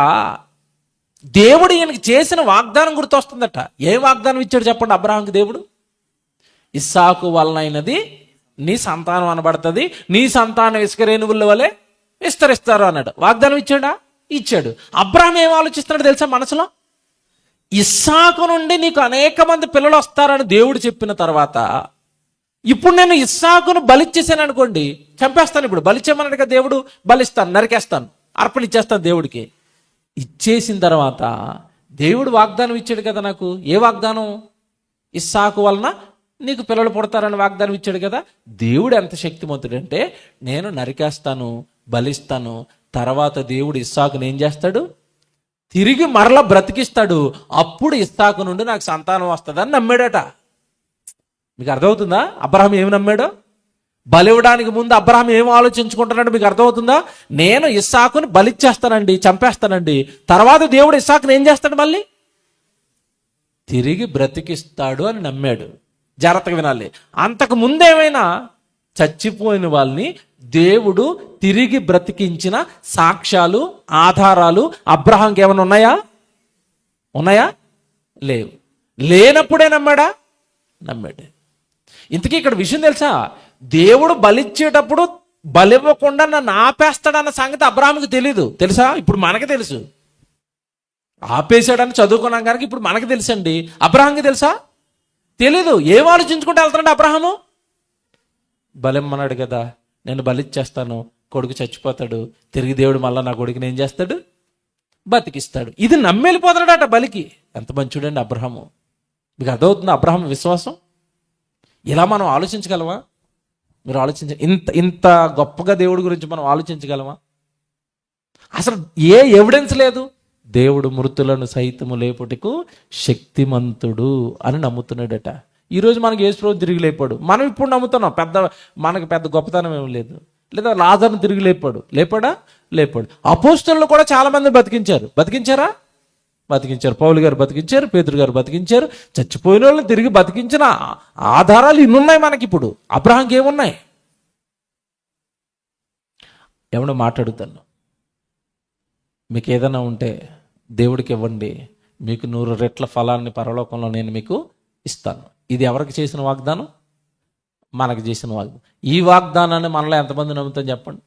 దేవుడు ఈయనకి చేసిన వాగ్దానం గుర్తొస్తుందట. ఏ వాగ్దానం ఇచ్చాడు చెప్పండి అబ్రహాంకి దేవుడు? ఇస్సాకు వలనైనది నీ సంతానం అనబడుతుంది, నీ సంతానం ఇసుక రేణువుల వలె విస్తరిస్తారు అన్నాడు. వాగ్దానం ఇచ్చాడా? ఇచ్చాడు. అబ్రహాం ఏం ఆలోచిస్తున్నాడు తెలుసా మనసులో? ఇస్సాకు నుండి నీకు అనేక మంది పిల్లలు వస్తారని దేవుడు చెప్పిన తర్వాత ఇప్పుడు నేను ఇస్సాకును బలిచ్చేసాను అనుకోండి, చంపేస్తాను. ఇప్పుడు బలిచ్చేమన్నాడు కదా దేవుడు, బలిస్తాను, నరికేస్తాను, అర్పణ ఇచ్చేస్తాను దేవుడికి. ఇచ్చేసిన తర్వాత దేవుడు వాగ్దానం ఇచ్చాడు కదా నాకు. ఏ వాగ్దానం? ఇస్సాకు వలన నీకు పిల్లలు పుడతారని వాగ్దానం ఇచ్చాడు కదా. దేవుడు ఎంత శక్తిమంతుడంటే నేను నరికేస్తాను, బలిస్తాను, తర్వాత దేవుడు ఇస్సాకుని ఏం చేస్తాడు? తిరిగి మరలా బ్రతికిస్తాడు. అప్పుడు ఇస్సాకు నుండి నాకు సంతానం వస్తుందని నమ్మాడట. మీకు అర్థమవుతుందా అబ్రహాం ఏమి నమ్మాడో? బలివ్వడానికి ముందు అబ్రహాం ఏం ఆలోచించుకుంటున్నాడు మీకు అర్థమవుతుందా? నేను ఇస్సాకుని బలిచ్చేస్తానండి, చంపేస్తానండి. తర్వాత దేవుడు ఇస్సాకుని ఏం చేస్తాడు? మళ్ళీ తిరిగి బ్రతికిస్తాడు అని నమ్మాడు. జాగ్రత్తగా వినాలి. అంతకు ముందేమైనా చచ్చిపోయిన వాళ్ళని దేవుడు తిరిగి బ్రతికించిన సాక్ష్యాలు, ఆధారాలు అబ్రహాంకి ఏమైనా ఉన్నాయా? లేవు. లేనప్పుడే నమ్మాడా? నమ్మాడు. ఇంతకీ ఇక్కడ విషయం తెలుసా? దేవుడు బలిచ్చేటప్పుడు బలివ్వకుండా నన్ను ఆపేస్తాడన్న సంగతి అబ్రహాంకి తెలీదు. తెలుసా? ఇప్పుడు మనకి తెలుసు. ఆపేశాడని చదువుకున్నాం కనుక ఇప్పుడు మనకి తెలుసండి. అబ్రహాంకి తెలుసా? తెలీదు. ఏం ఆలోచించుకుంటూ వెళ్తున్నాడు అబ్రహాము? బలిమ్మన్నాడు కదా, నేను బలిచ్చేస్తాను, కొడుకు చచ్చిపోతాడు, తిరిగి దేవుడు మళ్ళీ నా కొడుకుని ఏం చేస్తాడు? బతికిస్తాడు. ఇది నమ్మెళ్ళిపోతాడట బలికి. ఎంత మంచుడండి అబ్రహాము. మీకు అర్థమవుతుంది అబ్రహాం విశ్వాసం? ఇలా మనం ఆలోచించగలమా? మీరు ఇంత గొప్పగా దేవుడి గురించి మనం ఆలోచించగలమా? అసలు ఏ ఎవిడెన్స్ లేదు. దేవుడు మృతులను సైతము లేపుటకు శక్తిమంతుడు అని నమ్ముతున్నాడట. ఈరోజు మనకి యేసుప్రభు తిరిగి లేపాడు, మనం ఇప్పుడు నమ్ముతున్నాం. మనకి పెద్ద గొప్పతనం ఏమి లేదు. లేదా లాజరును తిరిగి లేపాడా? లేపాడు. అపోస్తలులు కూడా చాలా మంది బతికించారా? బతికించారు. పౌలు గారు బతికించారు, పేతురు గారు బతికించారు. చచ్చిపోయిన వాళ్ళని తిరిగి బతికించిన ఆధారాలు ఇన్నున్నాయి మనకి. ఇప్పుడు అబ్రహాంకి ఏమున్నాయి? ఏమన్నా మాట్లాడుతాను, మీకు ఏదైనా ఉంటే దేవుడికి ఇవ్వండి, మీకు 100 రెట్ల ఫలాన్ని పరలోకంలో నేను మీకు ఇస్తాను. ఇది ఎవరికి చేసిన వాగ్దానం? మనకు చేసిన వాగ్దానం. ఈ వాగ్దానాన్ని మనలో ఎంతమంది నమ్ముతాం చెప్పండి?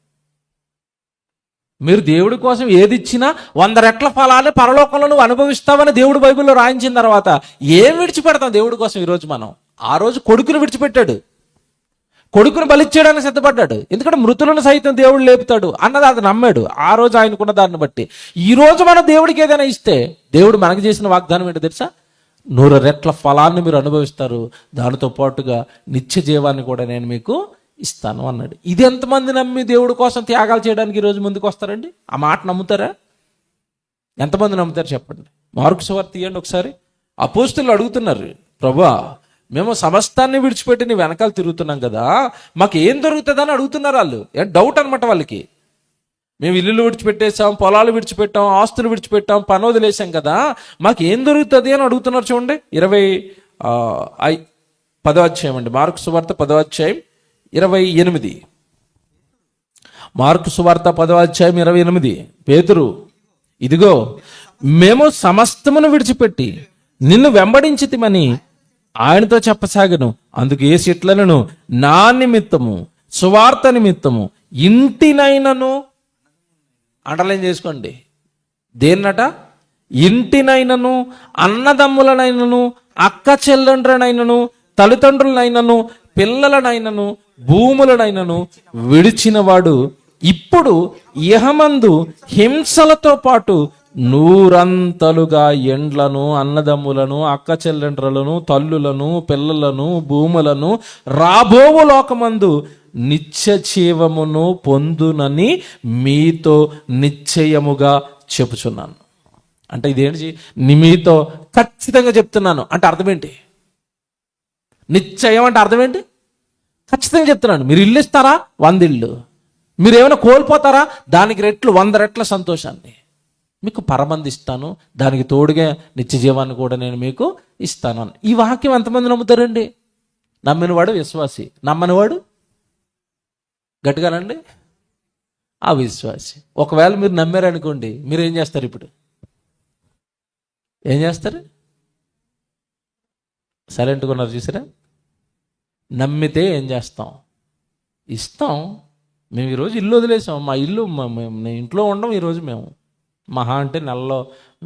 మీరు దేవుడి కోసం ఏది ఇచ్చినా 100 రెట్ల ఫలాన్ని పరలోకంలో నువ్వు అనుభవిస్తావని దేవుడు బైబిల్లో రాయించిన తర్వాత ఏం విడిచిపెడతాం దేవుడి కోసం? ఈరోజు మనం ఆ రోజు కొడుకుని విడిచిపెట్టాడు, కొడుకుని బలిచ్చేయడానికి సిద్ధపడ్డాడు. ఎందుకంటే మృతులను సైతం దేవుడు లేపుతాడు అన్నది అది నమ్మాడు ఆ రోజు ఆయనకున్న దాన్ని బట్టి. ఈ రోజు మనం దేవుడికి ఏదైనా ఇస్తే దేవుడు మనకు చేసిన వాగ్దానం ఏంటో తెలుసా? 100 రెట్ల ఫలాన్ని మీరు అనుభవిస్తారు, దానితో పాటుగా నిత్య జీవాన్ని కూడా నేను మీకు ఇస్తాను అన్నాడు. ఇది ఎంతమంది నమ్మి దేవుడి కోసం త్యాగాలు చేయడానికి ఈరోజు ముందుకు వస్తారండి? ఆ మాట నమ్ముతారా? ఎంతమంది నమ్ముతారు చెప్పండి? మార్కు సువార్త తీయండి ఒకసారి. అపోస్తలులు అడుగుతున్నారు, ప్రభువా మేము సమస్తాన్ని విడిచిపెట్టి నీ వెనకాల తిరుగుతున్నాం కదా, మాకు ఏం దొరుకుతుందని అడుగుతున్నారు వాళ్ళు. డౌట్ అనమాట వాళ్ళకి. మేము ఇల్లులు విడిచిపెట్టేసాం, పొలాలు విడిచిపెట్టాం, ఆస్తులు విడిచిపెట్టాం, పని వదిలేసాం కదా, మాకు ఏం దొరుకుతుంది అని అడుగుతున్నారు. చూడండి 10వ అధ్యాయం అండి, మార్కు సువార్త 10వ అధ్యాయం 28. మార్కు సువార్త 10వ అధ్యాయం 28. పేతురు, ఇదిగో మేము సమస్తమును విడిచిపెట్టి నిన్ను వెంబడించితిమని ఆయనతో చెప్పసాగను. అందుకు యేసు ఇట్లనెను, నా నిమిత్తము సువార్త నిమిత్తము ఇంటినైనను, అండర్లైన్ చేసుకోండి, దేన్నట? ఇంటినైనను, అన్నదమ్ములనైనను, అక్క చెల్లెండ్రనైనను, తల్లిదండ్రులనైనను, పిల్లలనైనను, భూములనైనను విడిచినవాడు ఇప్పుడు ఇహమందు హింసలతో పాటు 100 ఎండ్లను, అన్నదమ్ములను, అక్క చెల్లెండ్రలను, తల్లులను, పిల్లలను, భూములను రాబోవు లోకమందు నిత్య జీవమును పొందునని మీతో నిశ్చయముగా చెప్పుచున్నాను. అంటే ఇదేంటి? మీతో ఖచ్చితంగా చెప్తున్నాను అంటే అర్థం ఏంటి? నిశ్చయం అంటే అర్థం ఏంటి? ఖచ్చితంగా చెప్తున్నాను. మీరు ఇల్లు ఇస్తారా? 100 ఇళ్ళు. మీరు ఏమైనా కోల్పోతారా? దానికి 100 రెట్ల సంతోషాన్ని మీకు పరమందిస్తాను, దానికి తోడుగా నిత్య జీవాన్ని కూడా నేను మీకు ఇస్తాను. ఈ వాక్యం ఎంతమంది నమ్ముతారండి? నమ్మినవాడు విశ్వాసి, నమ్మనివాడు గట్టిగానండి అవిశ్వాసి. ఒకవేళ మీరు నమ్మారనుకోండి, మీరు ఏం చేస్తారు? ఇప్పుడు ఏం చేస్తారు? సైలెంట్గా ఉన్నారు చూసారా? నమ్మితే ఏం చేస్తాం? ఇస్తాం. మేము ఈరోజు ఇల్లు వదిలేసాం. మా ఇల్లు ఇంట్లో ఉండం ఈరోజు. మేము మహా అంటే నెలలో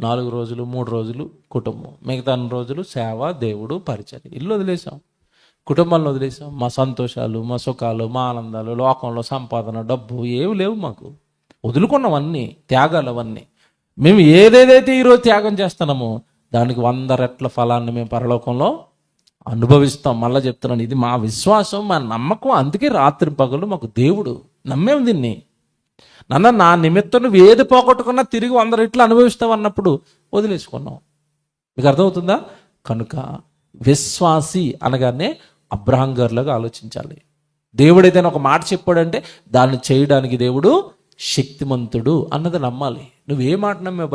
4 రోజులు 3 రోజులు కుటుంబం, మిగతా 2 రోజులు సేవ, దేవుడు, పరిచయం. ఇల్లు వదిలేసాం, కుటుంబాలను వదిలేసాం. మా సంతోషాలు, మా సుఖాలు, మా ఆనందాలు, లోకంలో సంపాదన, డబ్బు ఏవి లేవు మాకు. వదులుకున్నవన్నీ త్యాగాలు. అవన్నీ మేము ఏదేదైతే ఈరోజు త్యాగం చేస్తున్నామో దానికి 100 రెట్ల ఫలాన్ని మేము పరలోకంలో అనుభవిస్తాం. మళ్ళీ చెప్తున్నాను, ఇది మా విశ్వాసం, మా నమ్మకం. అందుకే రాత్రి పగలు మాకు దేవుడు నమ్మేం దీన్ని. నా నిమిత్తం నువ్వు ఏది పోగొట్టుకున్నా తిరిగి 100 రెట్లు అనుభవిస్తావు అన్నప్పుడు వదిలేసుకున్నావు. మీకు అర్థమవుతుందా? కనుక విశ్వాసి అనగానే అబ్రహాం గారిలాగా ఆలోచించాలి. దేవుడు ఏదైనా ఒక మాట చెప్పాడంటే దాన్ని చేయడానికి దేవుడు శక్తిమంతుడు అన్నది నమ్మాలి. నువ్వు ఏ మాట నమ్మావు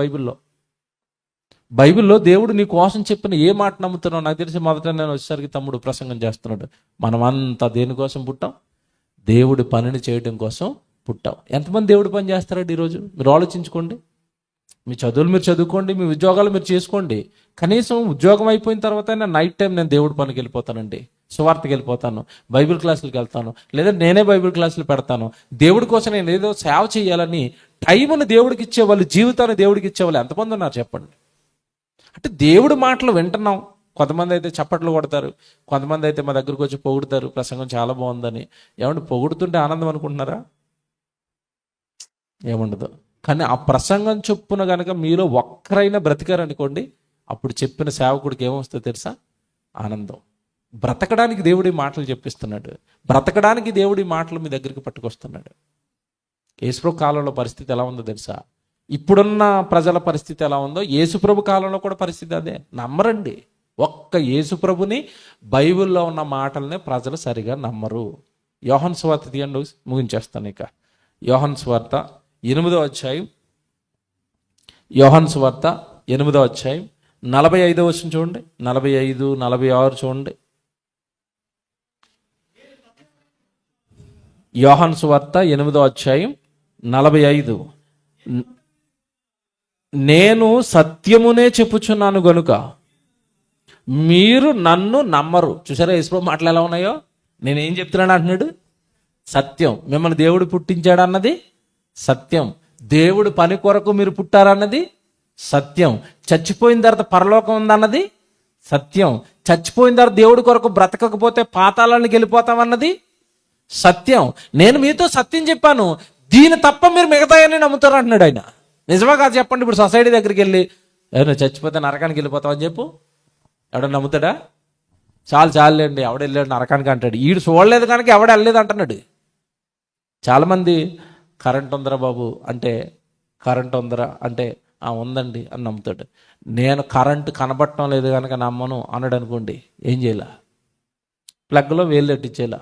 బైబిల్లో దేవుడు నీ కోసం చెప్పిన ఏ మాట నమ్ముతున్నావు? నాకు తెలిసి మొదట నేను వచ్చేసరికి తమ్ముడు ప్రసంగం చేస్తున్నాడు. మనమంతా దేనికోసం పుట్టాం? దేవుడి పనిని చేయడం కోసం పుట్టాం. ఎంతమంది దేవుడి పని చేస్తారండి ఈరోజు? మీరు ఆలోచించుకోండి. మీ చదువులు మీరు చదువుకోండి, మీ ఉద్యోగాలు మీరు చేసుకోండి. కనీసం ఉద్యోగం అయిపోయిన తర్వాత నైట్ టైం నేను దేవుడి పనికి వెళ్ళిపోతానండి, సువార్తకి వెళ్ళిపోతాను, బైబిల్ క్లాసులకు వెళ్తాను, లేదా నేనే బైబిల్ క్లాసులు పెడతాను. దేవుడి కోసం నేను ఏదో సేవ చేయాలని టైంను దేవుడికి ఇచ్చేవాళ్ళు, జీవితాన్ని దేవుడికి ఇచ్చేవాళ్ళు ఎంతమంది ఉన్నారు చెప్పండి? అంటే దేవుడి మాటలు వింటున్నాం. కొంతమంది అయితే చప్పట్లు కొడతారు, కొంతమంది అయితే మా దగ్గరకు వచ్చి పొగుడుతారు, ప్రసంగం చాలా బాగుందని. ఏమంటే పొగుడుతుంటే ఆనందం అనుకుంటున్నారా? ఏముండదు. కానీ ఆ ప్రసంగం చొప్పున కనుక మీలో ఒక్కరైనా బ్రతికారనుకోండి, అప్పుడు చెప్పిన సేవకుడికి ఏమొస్తుందో తెలుసా? ఆనందం. బ్రతకడానికి దేవుడి మాటలు చెప్పిస్తున్నాడు, బ్రతకడానికి దేవుడి మాటలు మీ దగ్గరికి పట్టుకొస్తున్నాడు. యేసుప్రభు కాలంలో పరిస్థితి ఎలా ఉందో తెలుసా? ఇప్పుడున్న ప్రజల పరిస్థితి ఎలా ఉందో యేసుప్రభు కాలంలో కూడా పరిస్థితి అదే. నమ్మరండి. ఒక్క యేసుప్రభుని, బైబిల్లో ఉన్న మాటల్ని ప్రజలు సరిగా నమ్మరు. యోహాను సువార్త తీయండి, ముగించేస్తాను ఇక. యోహాను సువార్త 8వ అధ్యాయం, యోహాను సువార్త 8వ అధ్యాయం 45వ వచనం చూడండి, 45, 46 చూడండి. యోహాను సువార్త 8వ అధ్యాయం 45. నేను సత్యమునే చెప్పుచున్నాను గనుక మీరు నన్ను నమ్మరు. చూసారా యేసుప్రభు మాటలు ఎలా ఉన్నాయో? నేనేం చెప్తున్నాను అంటున్నాడు? సత్యం. మిమ్మల్ని దేవుడు పుట్టించాడు అన్నది సత్యం. దేవుడు పని కొరకు మీరు పుట్టారన్నది సత్యం. చచ్చిపోయిన తర్వాత పరలోకం ఉందన్నది సత్యం. చచ్చిపోయిన తర్వాత దేవుడి కొరకు బ్రతకకపోతే పాతాళానికి వెళ్ళిపోతామన్నది సత్యం. నేను మీతో సత్యం చెప్పాను, దీని తప్ప మీరు మిగతాయని నమ్ముతారు అంటున్నాడు ఆయన. నిజమా కాదు చెప్పండి? ఇప్పుడు సొసైటీ దగ్గరికి వెళ్ళి ఏమైనా చచ్చిపోతే నరకానికి వెళ్ళిపోతామని చెప్పు, ఎవడ నమ్ముతాడా? చాలండి, ఎవడ వెళ్ళాడు నరకానికి అంటాడు. ఈడు చూడలేదు కనుక ఎవడ వెళ్ళలేదు అంటున్నాడు. చాలామంది కరెంట్ ఉందరా బాబు అంటే, కరెంట్ ఉందరా అంటే ఉందండి అని నమ్ముతాడు. నేను కరెంటు కనబడటం లేదు కనుక నమ్మను అన్నాడు అనుకోండి, ఏం చేయాల? ప్లగ్లో వేలు తట్టించేలా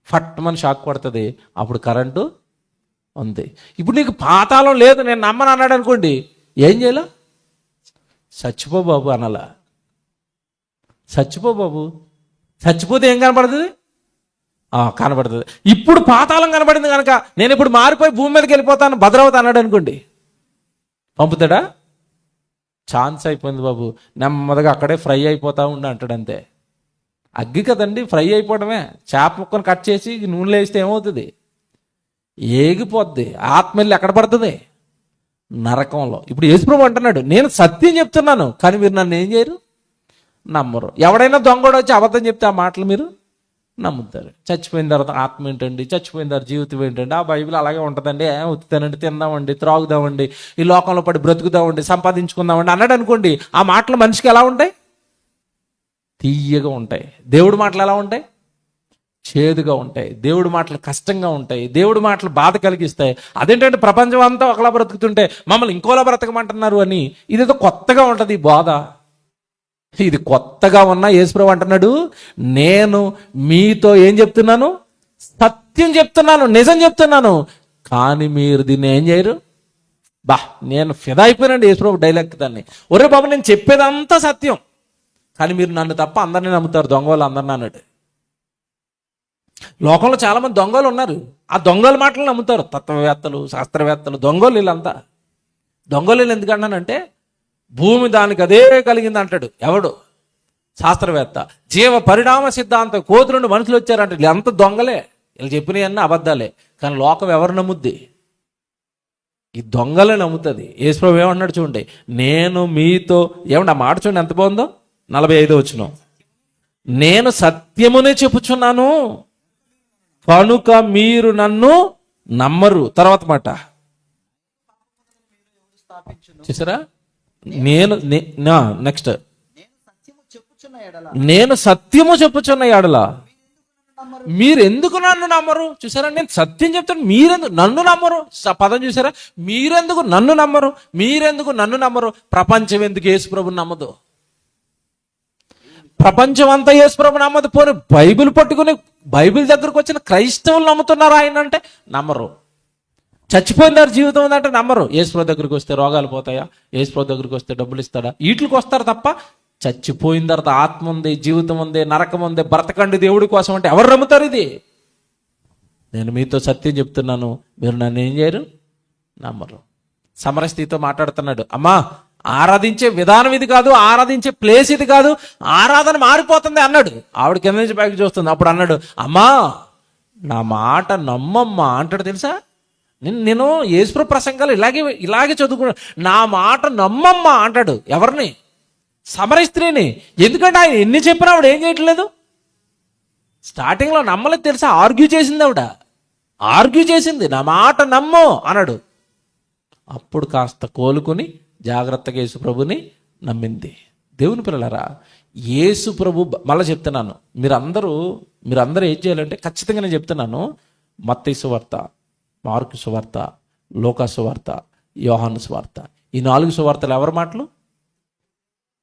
ఫట్మని షాక్ పడుతుంది, అప్పుడు కరెంటు ఉంది. ఇప్పుడు నీకు పాతాళం లేదు నేను నమ్మను అన్నాడు అనుకోండి, ఏం చేయాల? చచ్చిపో బాబు అనాలా? చచ్చిపో బాబు. చచ్చిపోతే ఏం కనపడుతుంది? కనబడుతుంది. ఇప్పుడు పాతాళం కనబడింది కనుక నేను ఇప్పుడు మారిపోయి భూమి మీదకి వెళ్ళిపోతాను, భద్రవతి అన్నాడు అనుకోండి, పంపుతాడా? ఛాన్స్ అయిపోయింది బాబు, నెమ్మదిగా అక్కడే ఫ్రై అయిపోతా ఉండి అంటాడు. అంతే. అగ్గి కదండి, ఫ్రై అయిపోవడమే. చేప ముక్కను కట్ చేసి నూనెలో వేస్తే ఏమవుతుంది? ఏగిపోద్ది. ఆత్మ వెళ్ళి ఎక్కడ పడుతుంది? నరకంలో. ఇప్పుడు యేసుప్రభు అంటున్నాడు, నేను సత్యం చెప్తున్నాను కానీ మీరు నన్ను ఏం చేయరు? నమ్మరు. ఎవడైనా దొంగడు వచ్చి అబద్ధం చెప్తే ఆ మాటలు మీరు నమ్ముతారు. చచ్చిపోయిన తర్వాత ఆత్మ ఏంటండి, చచ్చిపోయిన తర్వాత జీవితం ఏంటండి, ఆ బైబిల్ అలాగే ఉంటుందండి, ఉత్తుతానండి, తిందామండి, త్రాగుదామండి, ఈ లోకంలో పడి బ్రతుకుదామండి, సంపాదించుకుందామండి అన్నాడు అనుకోండి, ఆ మాటలు మనిషికి ఎలా ఉంటాయి? తీయగా ఉంటాయి. దేవుడి మాటలు ఎలా ఉంటాయి? చేదుగా ఉంటాయి. దేవుడి మాటలు కష్టంగా ఉంటాయి. దేవుడి మాటలు బాధ కలిగిస్తాయి. అదేంటంటే ప్రపంచం అంతా ఒకలా బ్రతుకుతుంటే మమ్మల్ని ఇంకోలా బ్రతకమంటున్నారు అని ఇదేదో కొత్తగా ఉంటుంది ఈ బాధ. ఇది కొత్తగా ఉన్న యేసుప్రభు అంటున్నాడు, నేను మీతో ఏం చెప్తున్నాను? సత్యం చెప్తున్నాను, నిజం చెప్తున్నాను, కానీ మీరు దీన్ని ఏం చేయరు? నేను ఫిదా అయిపోయినండి యేసుప్రభు డైలాగ్ దాన్ని. ఒరే బాబు, నేను చెప్పేదంతా సత్యం కానీ మీరు నన్ను తప్ప అందరినీ నమ్ముతారు, దొంగ వాళ్ళు అందరినీ అన్నాడు. లోకంలో చాలా మంది దొంగలు ఉన్నారు, ఆ దొంగల మాటలు నమ్ముతారు. తత్వవేత్తలు, శాస్త్రవేత్తలు, దొంగలు వీళ్ళంతా. దొంగలు ఎందుకన్నానంటే భూమి దానికి అదే కలిగింది అంటాడు ఎవడు? శాస్త్రవేత్త. జీవ పరిణామ సిద్ధాంతం, కోతి నుండి మనుషులు వచ్చారంటే వీళ్ళంతా దొంగలే. వీళ్ళు చెప్పినవన్నీ అబద్ధాలే. కానీ లోకం ఎవరు నమ్ముద్ది? ఈ దొంగలే నమ్ముతుంది. యేసుప్రభు ఏమన్నాడు చూడండి, నేను మీతో ఏమన్నా మాట చూడండి ఎంత బాగుందో. 45వ వచనం, నేను సత్యమునే చెప్పుచున్నాను కనుక మీరు నన్ను నమ్మరు. తర్వాత మాట చూసారా? నెక్స్ట్, నేను సత్యము చెప్పుచున్న ఎడల మీరెందుకు నన్ను నమ్మరు? చూసారా, నేను సత్యం చెప్తాను, మీరెందుకు నన్ను నమ్మరు? పదం చూసారా, మీరెందుకు నన్ను నమ్మరు, మీరెందుకు నన్ను నమ్మరు? ప్రపంచం ఎందుకు యేసుప్రభుని నమ్మదు? ప్రపంచం అంతా యేసుప్రభు నమ్మదు. పోనీ బైబిల్ పట్టుకుని బైబిల్ దగ్గరకు వచ్చిన క్రైస్తవులు నమ్ముతున్నారు ఆయన అంటే నమ్మరు. చచ్చిపోయినారు జీవితం ఉందంటే నమ్మరు. యేసుప్రభు దగ్గరికి వస్తే రోగాలు పోతాయా, యేసుప్రభు దగ్గరికి వస్తే డబ్బులు ఇస్తాడా, వీటికి వస్తారు తప్ప చచ్చిపోయిన తర్వాత ఆత్మ ఉంది, జీవితం ఉంది, నరకం ఉంది, బ్రతకండి దేవుడి కోసం అంటే ఎవరు నమ్ముతారు? ఇది నేను మీతో సత్యం చెప్తున్నాను, మీరు నన్ను ఏం చేయరు? నమ్మరు. సమరస్తితో మాట్లాడుతున్నాడు, అమ్మా ఆరాధించే విధానం ఇది కాదు, ఆరాధించే ప్లేస్ ఇది కాదు, ఆరాధన మారిపోతుంది అన్నాడు. ఆవిడ కింద నుంచి పైకి చూస్తుంది. అప్పుడు అన్నాడు, అమ్మా నా మాట నమ్మమ్మా అంటాడు. తెలుసా, నేను యేసుప్రభు ప్రసంగాలు ఇలాగే చదువుకున్నాను. నా మాట నమ్మమ్మా అంటాడు. ఎవరిని? సమరస్త్రీని. ఎందుకంటే ఆయన ఎన్ని చెప్పినా ఆవిడ ఏం చేయట్లేదు. స్టార్టింగ్లో నమ్మలేదు తెలుసా, ఆర్గ్యూ చేసింది ఆవిడ, ఆర్గ్యూ చేసింది. నా మాట నమ్ము అన్నాడు. అప్పుడు కాస్త కోలుకుని జాగ్రత్తగా యేసుప్రభుని నమ్మింది. దేవుని పిల్లలారా, యేసుప్రభు మళ్ళీ చెప్తున్నాను, మీరందరూ ఏం చేయాలంటే ఖచ్చితంగా నేను చెప్తున్నాను, మత్తయి సువార్త, మార్కు సువార్త, లూకా సువార్త, యోహాను సువార్త, ఈ 4 సువార్తలు ఎవరి మాటలు?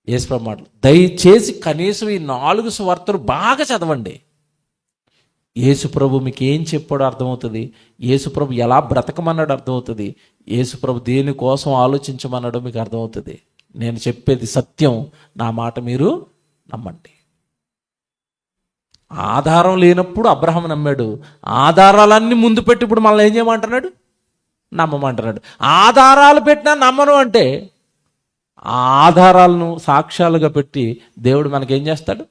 యేసుప్రభు మాటలు. దయచేసి కనీసం ఈ 4 సువార్తలు బాగా చదవండి. యేసుప్రభు మీకు ఏం చెప్పాడో అర్థమవుతుంది, యేసుప్రభు ఎలా బ్రతకమన్నాడు అర్థమవుతుంది, యేసుప్రభు దేనికోసం ఆలోచించమన్నాడో మీకు అర్థమవుతుంది. నేను చెప్పేది సత్యం, నా మాట మీరు నమ్మండి. ఆధారం లేనప్పుడు అబ్రహాం నమ్మాడు, ఆధారాలన్నీ ముందు పెట్టి ఇప్పుడు మళ్ళీ ఏం చేయమంటున్నాడు? నమ్మమంటున్నాడు. ఆధారాలు పెట్టినా నమ్మను అంటే ఆధారాలను సాక్ష్యాలుగా పెట్టి దేవుడు మనకేం చేస్తాడు?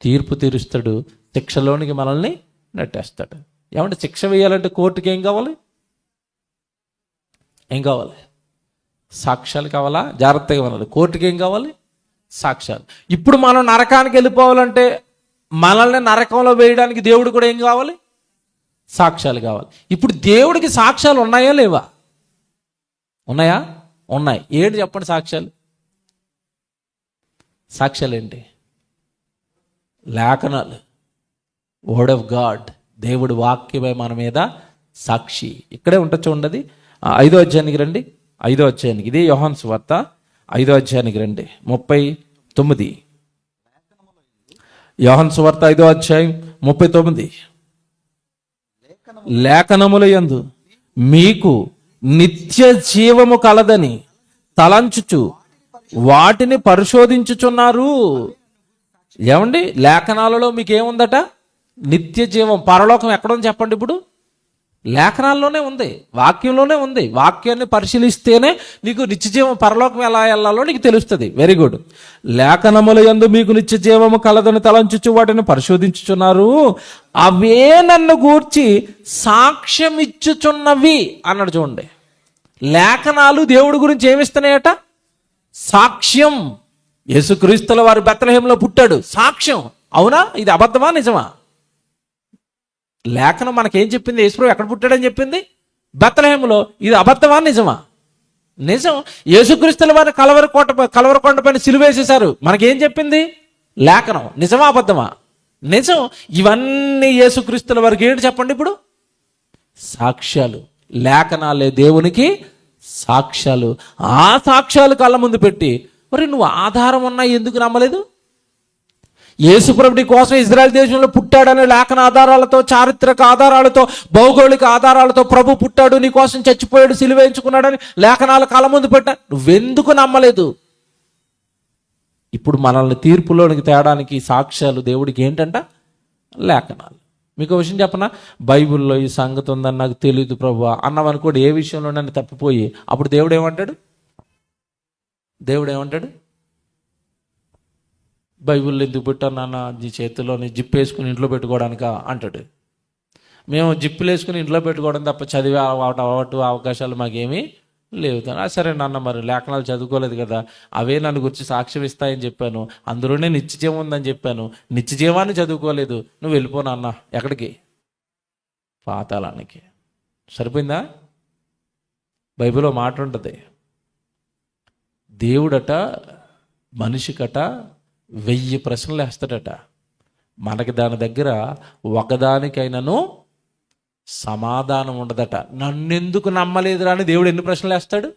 తీర్పు తీరుస్తాడు, శిక్షలోనికి మనల్ని నెట్టేస్తాడు. ఏమంటే శిక్ష వేయాలంటే కోర్టుకి ఏం కావాలి? సాక్ష్యాలు కావాలా? జాగ్రత్తగా వినాలి. కోర్టుకి ఏం కావాలి? సాక్ష్యాలు. ఇప్పుడు మనం నరకానికి వెళ్ళిపోవాలంటే మనల్ని నరకంలో వేయడానికి దేవుడు కూడా ఏం కావాలి? సాక్ష్యాలు కావాలి. ఇప్పుడు దేవుడికి సాక్ష్యాలు ఉన్నాయా లేవా? ఉన్నాయా? ఉన్నాయి. ఏంటి చెప్పండి సాక్ష్యాలు? సాక్ష్యాలు ఏంటి? లేఖనాలు, వర్డ్ ఆఫ్ గాడ్, దేవుడి వాక్యమే మన మీద సాక్షి. ఇక్కడే ఉంటుంది చూడండి. 5వ అధ్యాయానికి రండి. 5వ అధ్యాయానికి, ఇది యోహాను సువార్త 5వ అధ్యాయానికి రండి. 39. యోహాను సువార్త 5వ అధ్యాయం 39. లేఖనముల యందు మీకు నిత్య జీవము కలదని తలంచుచు వాటిని పరిశోధించుచున్నారు. ఏమండి, లేఖనాలలో మీకు ఏముందట? నిత్య జీవం, పరలోకం ఎక్కడుంది చెప్పండి. ఇప్పుడు లేఖనాల్లోనే ఉంది, వాక్యంలోనే ఉంది. వాక్యాన్ని పరిశీలిస్తేనే నీకు నిత్య జీవం, పరలోకం ఎలా వెళ్ళాలో నీకు తెలుస్తుంది. Very good. లేఖనముల యందు మీకు నిత్య జీవము కలదని తలంచుచు వాటిని పరిశోధించుచున్నారు, అవే నన్ను గూర్చి సాక్ష్యం ఇచ్చుచున్నవి అన్నాడు. చూడండి, లేఖనాలు దేవుడి గురించి ఏమిస్తున్నాయట? సాక్ష్యం. యేసుక్రీస్తుల వారు బెత్లెహేంలో పుట్టాడు, సాక్ష్యం. అవునా? ఇది అబద్ధమా నిజమా? లేఖనం మనకేం చెప్పింది? యేసుప్రభు ఎక్కడ పుట్టాడని చెప్పింది? బెత్లెహేంలో. ఇది అబద్ధమా నిజమా? నిజం. యేసుక్రీస్తుల వారిని కలవరకొండ పైన సిలువేసేశారు, మనకేం చెప్పింది? లేఖనం. నిజమా అబద్ధమా? నిజం. ఇవన్నీ యేసుక్రీస్తుల వారికి ఏంటి చెప్పండి ఇప్పుడు? సాక్ష్యాలు. లేఖనాలే దేవునికి సాక్ష్యాలు. ఆ సాక్ష్యాలు కళ్ళ ముందు పెట్టి, మరి నువ్వు ఆధారం ఉన్నా ఎందుకు నమ్మలేదు? యేసుప్రభుడి కోసం ఇజ్రాయెల్ దేశంలో పుట్టాడనే లేఖన ఆధారాలతో, చారిత్రక ఆధారాలతో, భౌగోళిక ఆధారాలతో ప్రభు పుట్టాడు, నీ కోసం చచ్చిపోయాడు, సిలువేయించుకున్నాడని లేఖనాలు కళ్ళ ముందు పెట్టా, నువ్వెందుకు నమ్మలేదు? ఇప్పుడు మనల్ని తీర్పులోనికి తేడానికి సాక్ష్యాలు దేవుడికి ఏంటంట? లేఖనాలు. మీకు విషయం చెప్పనా? బైబిల్లో ఈ సంగతి ఉందని నాకు తెలియదు ప్రభు అన్నవనుకోండి, ఏ విషయంలో నన్ను తప్పిపోయి, అప్పుడు దేవుడు ఏమంటాడు? బైబిల్లో ఎందుకు పెట్టాను నాన్న నీ చేతిలోని జిప్ వేసుకుని ఇంట్లో పెట్టుకోవడానికా అంటాడు. మేము జిప్పులు వేసుకుని ఇంట్లో పెట్టుకోవడం తప్ప చదివే అవకాశాలు మాకేమీ లేవు. సరే నాన్న, మరి లేఖనాలు చదువుకోలేదు కదా, అవే నన్ను గురించి సాక్ష్యం ఇస్తాయని చెప్పాను, అందులోనే నిత్యజీవం ఉందని చెప్పాను, నిత్యజీవాన్ని చదువుకోలేదు, నువ్వు వెళ్ళిపో నాన్న. ఎక్కడికి? పాతాళానికి. సరిపోయిందా? బైబిల్లో మాట ఉంటుంది, దేవుడట మనిషికట 1000 ప్రశ్నలు వేస్తాడట. మనకి దాని దగ్గర ఒకదానికైనాను సమాధానం ఉండదట. నన్నెందుకు నమ్మలేదురా అని దేవుడు ఎన్ని ప్రశ్నలు వేస్తాడు?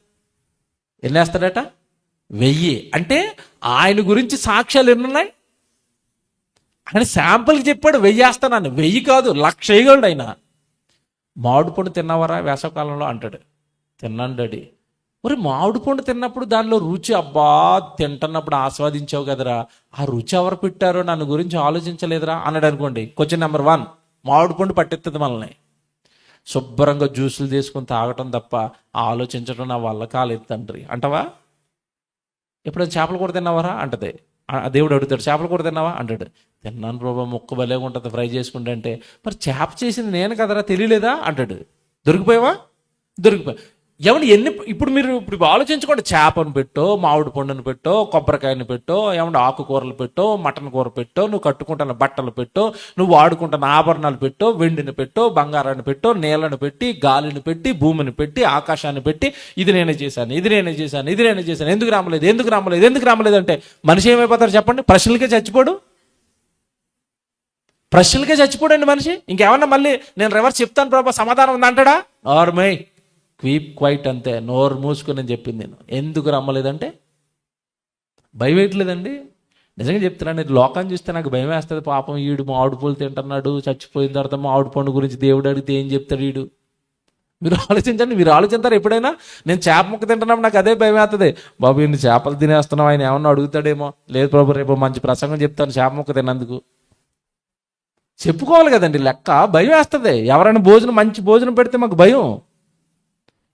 ఎన్ని వేస్తాడట? 1000. అంటే ఆయన గురించి సాక్ష్యాలు ఎన్నున్నాయి? ఆయన శాంపుల్కి చెప్పాడు 1000 వేస్తానని. 1000 కాదు, 1,00,000 వేయగలడు ఆయన. మామిడి పండు తిన్నావరా వేసవకాలంలో అంటాడు. తిన్నాను డాడీ. మరి మామిడి పండు తిన్నప్పుడు దానిలో రుచి, అబ్బా తింటున్నప్పుడు ఆస్వాదించావు కదరా, ఆ రుచి ఎవరు పెట్టారో నన్ను గురించి ఆలోచించలేదురా అన్నాడు అనుకోండి. క్వశ్చన్ నెంబర్ 1, మామిడి పండు పట్టెత్తది మనల్ని. శుభ్రంగా జ్యూసులు తీసుకుని తాగటం తప్ప ఆలోచించడం నా వల్ల కాలేదు తండ్రి అంటవా? ఎప్పుడైనా చేపల కూర తిన్నావరా అంటది. దేవుడు అడుగుతాడు, చేపల కూర తిన్నావా అంటాడు. తిన్నాను ప్రభా, ముక్క భలేగా ఉంటుంది ఫ్రై చేసుకుంటే. అంటే మరి చేప చేసింది నేను కదరా, తెలియలేదా అంటాడు. దొరికిపోయావా? దొరికిపోయా. ఇప్పుడు మీరు ఆలోచించుకోండి. చేపను పెట్టో, మామిడి పండును పెట్టో, కొబ్బరికాయను పెట్టో, ఏమన్నా ఆకుకూరలు పెట్టో, మటన్ కూర పెట్టో, నువ్వు కట్టుకుంటున్న బట్టలు పెట్టో, నువ్వు వాడుకుంటున్న ఆభరణాలు పెట్టో, వెండిని పెట్టో, బంగారాన్ని పెట్టో, నేలను పెట్టి, గాలిని పెట్టి, భూమిని పెట్టి, ఆకాశాన్ని పెట్టి, ఇది నేనే చేశాను, ఇది నేనే చేశాను, ఇది నేనే చేశాను, ఎందుకు రామలేదు, ఎందుకు రామలేదు, ఎందుకు రామలేదు అంటే మనిషి ఏమైపోతారు చెప్పండి? ప్రశ్నలకే చచ్చిపోడు. ప్రశ్నలకే చచ్చిపోడండి మనిషి. ఇంకేమన్నా మళ్ళీ నేను రివర్స్ చెప్తాను ప్రభా సమాధానం ఉంది అంటాడా? ఆర్మై క్వీప్ క్వైట్, అంతే. నోరు మూసుకుని నేను చెప్పింది నేను. ఎందుకు రమ్మలేదంటే భయం వేయట్లేదండి. నిజంగా చెప్తున్నాను, లోకాన్ని చూస్తే నాకు భయం వేస్తుంది. పాపం ఈడు మామిడి పూలు తింటున్నాడు, చచ్చిపోయిన తర్వాత మామిడి పండు గురించి దేవుడు అడిగితే ఏం చెప్తాడు ఈడు? మీరు ఆలోచించండి. మీరు ఆలోచిస్తారు ఎప్పుడైనా? నేను చేప ముక్క తింటున్నప్పుడు నాకు అదే భయం వేస్తుంది. బాబు ఇన్ని చేపలు తినేస్తున్నావు, ఆయన ఏమన్నా అడుగుతాడేమో. లేదు ప్రభు, రేపు మంచి ప్రసంగం చెప్తాను చేప ముక్క తిన్నందుకు. చెప్పుకోవాలి కదండి లెక్క. భయం వేస్తుంది. ఎవరైనా మంచి భోజనం పెడితే మాకు భయం.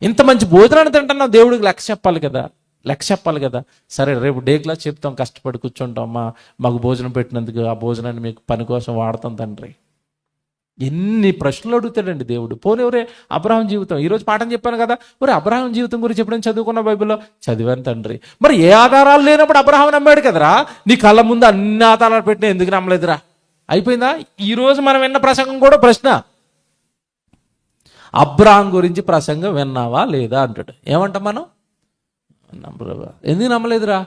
ఇంత మంచి భోజనాన్ని తింటున్నాం, దేవుడికి లెక్క చెప్పాలి కదా. సరే రేపు డే క్లాస్ చెప్తాం, కష్టపడి కూర్చుంటాం, మాకు భోజనం పెట్టినందుకు, ఆ భోజనాన్ని మీకు పని కోసం వాడతాం తండ్రి. ఎన్ని ప్రశ్నలు అడుగుతాడండి దేవుడు. పోనీ అబ్రహాం జీవితం, ఈరోజు పాఠం చెప్పాను కదా, అబ్రహాం జీవితం గురించి ఎప్పుడైనా చదువుకున్న బైబిల్లో? చదివాను తండ్రి. మరి ఏ ఆధారాలు లేనప్పుడు అబ్రహాం నమ్మాడు కదరా. నీ కళ్ళ ముందు అన్ని ఆధారాలు పెట్టినా ఎందుకు నమ్మలేదురా? అయిపోయిందా? ఈరోజు మనం విన్న ప్రసంగం కూడా ప్రశ్న. అబ్రహాం గురించి ప్రసంగం విన్నావా లేదా అంటాడు. ఏమంటాం మనం? ప్రభా ఎందుకు నమ్మలేదురా?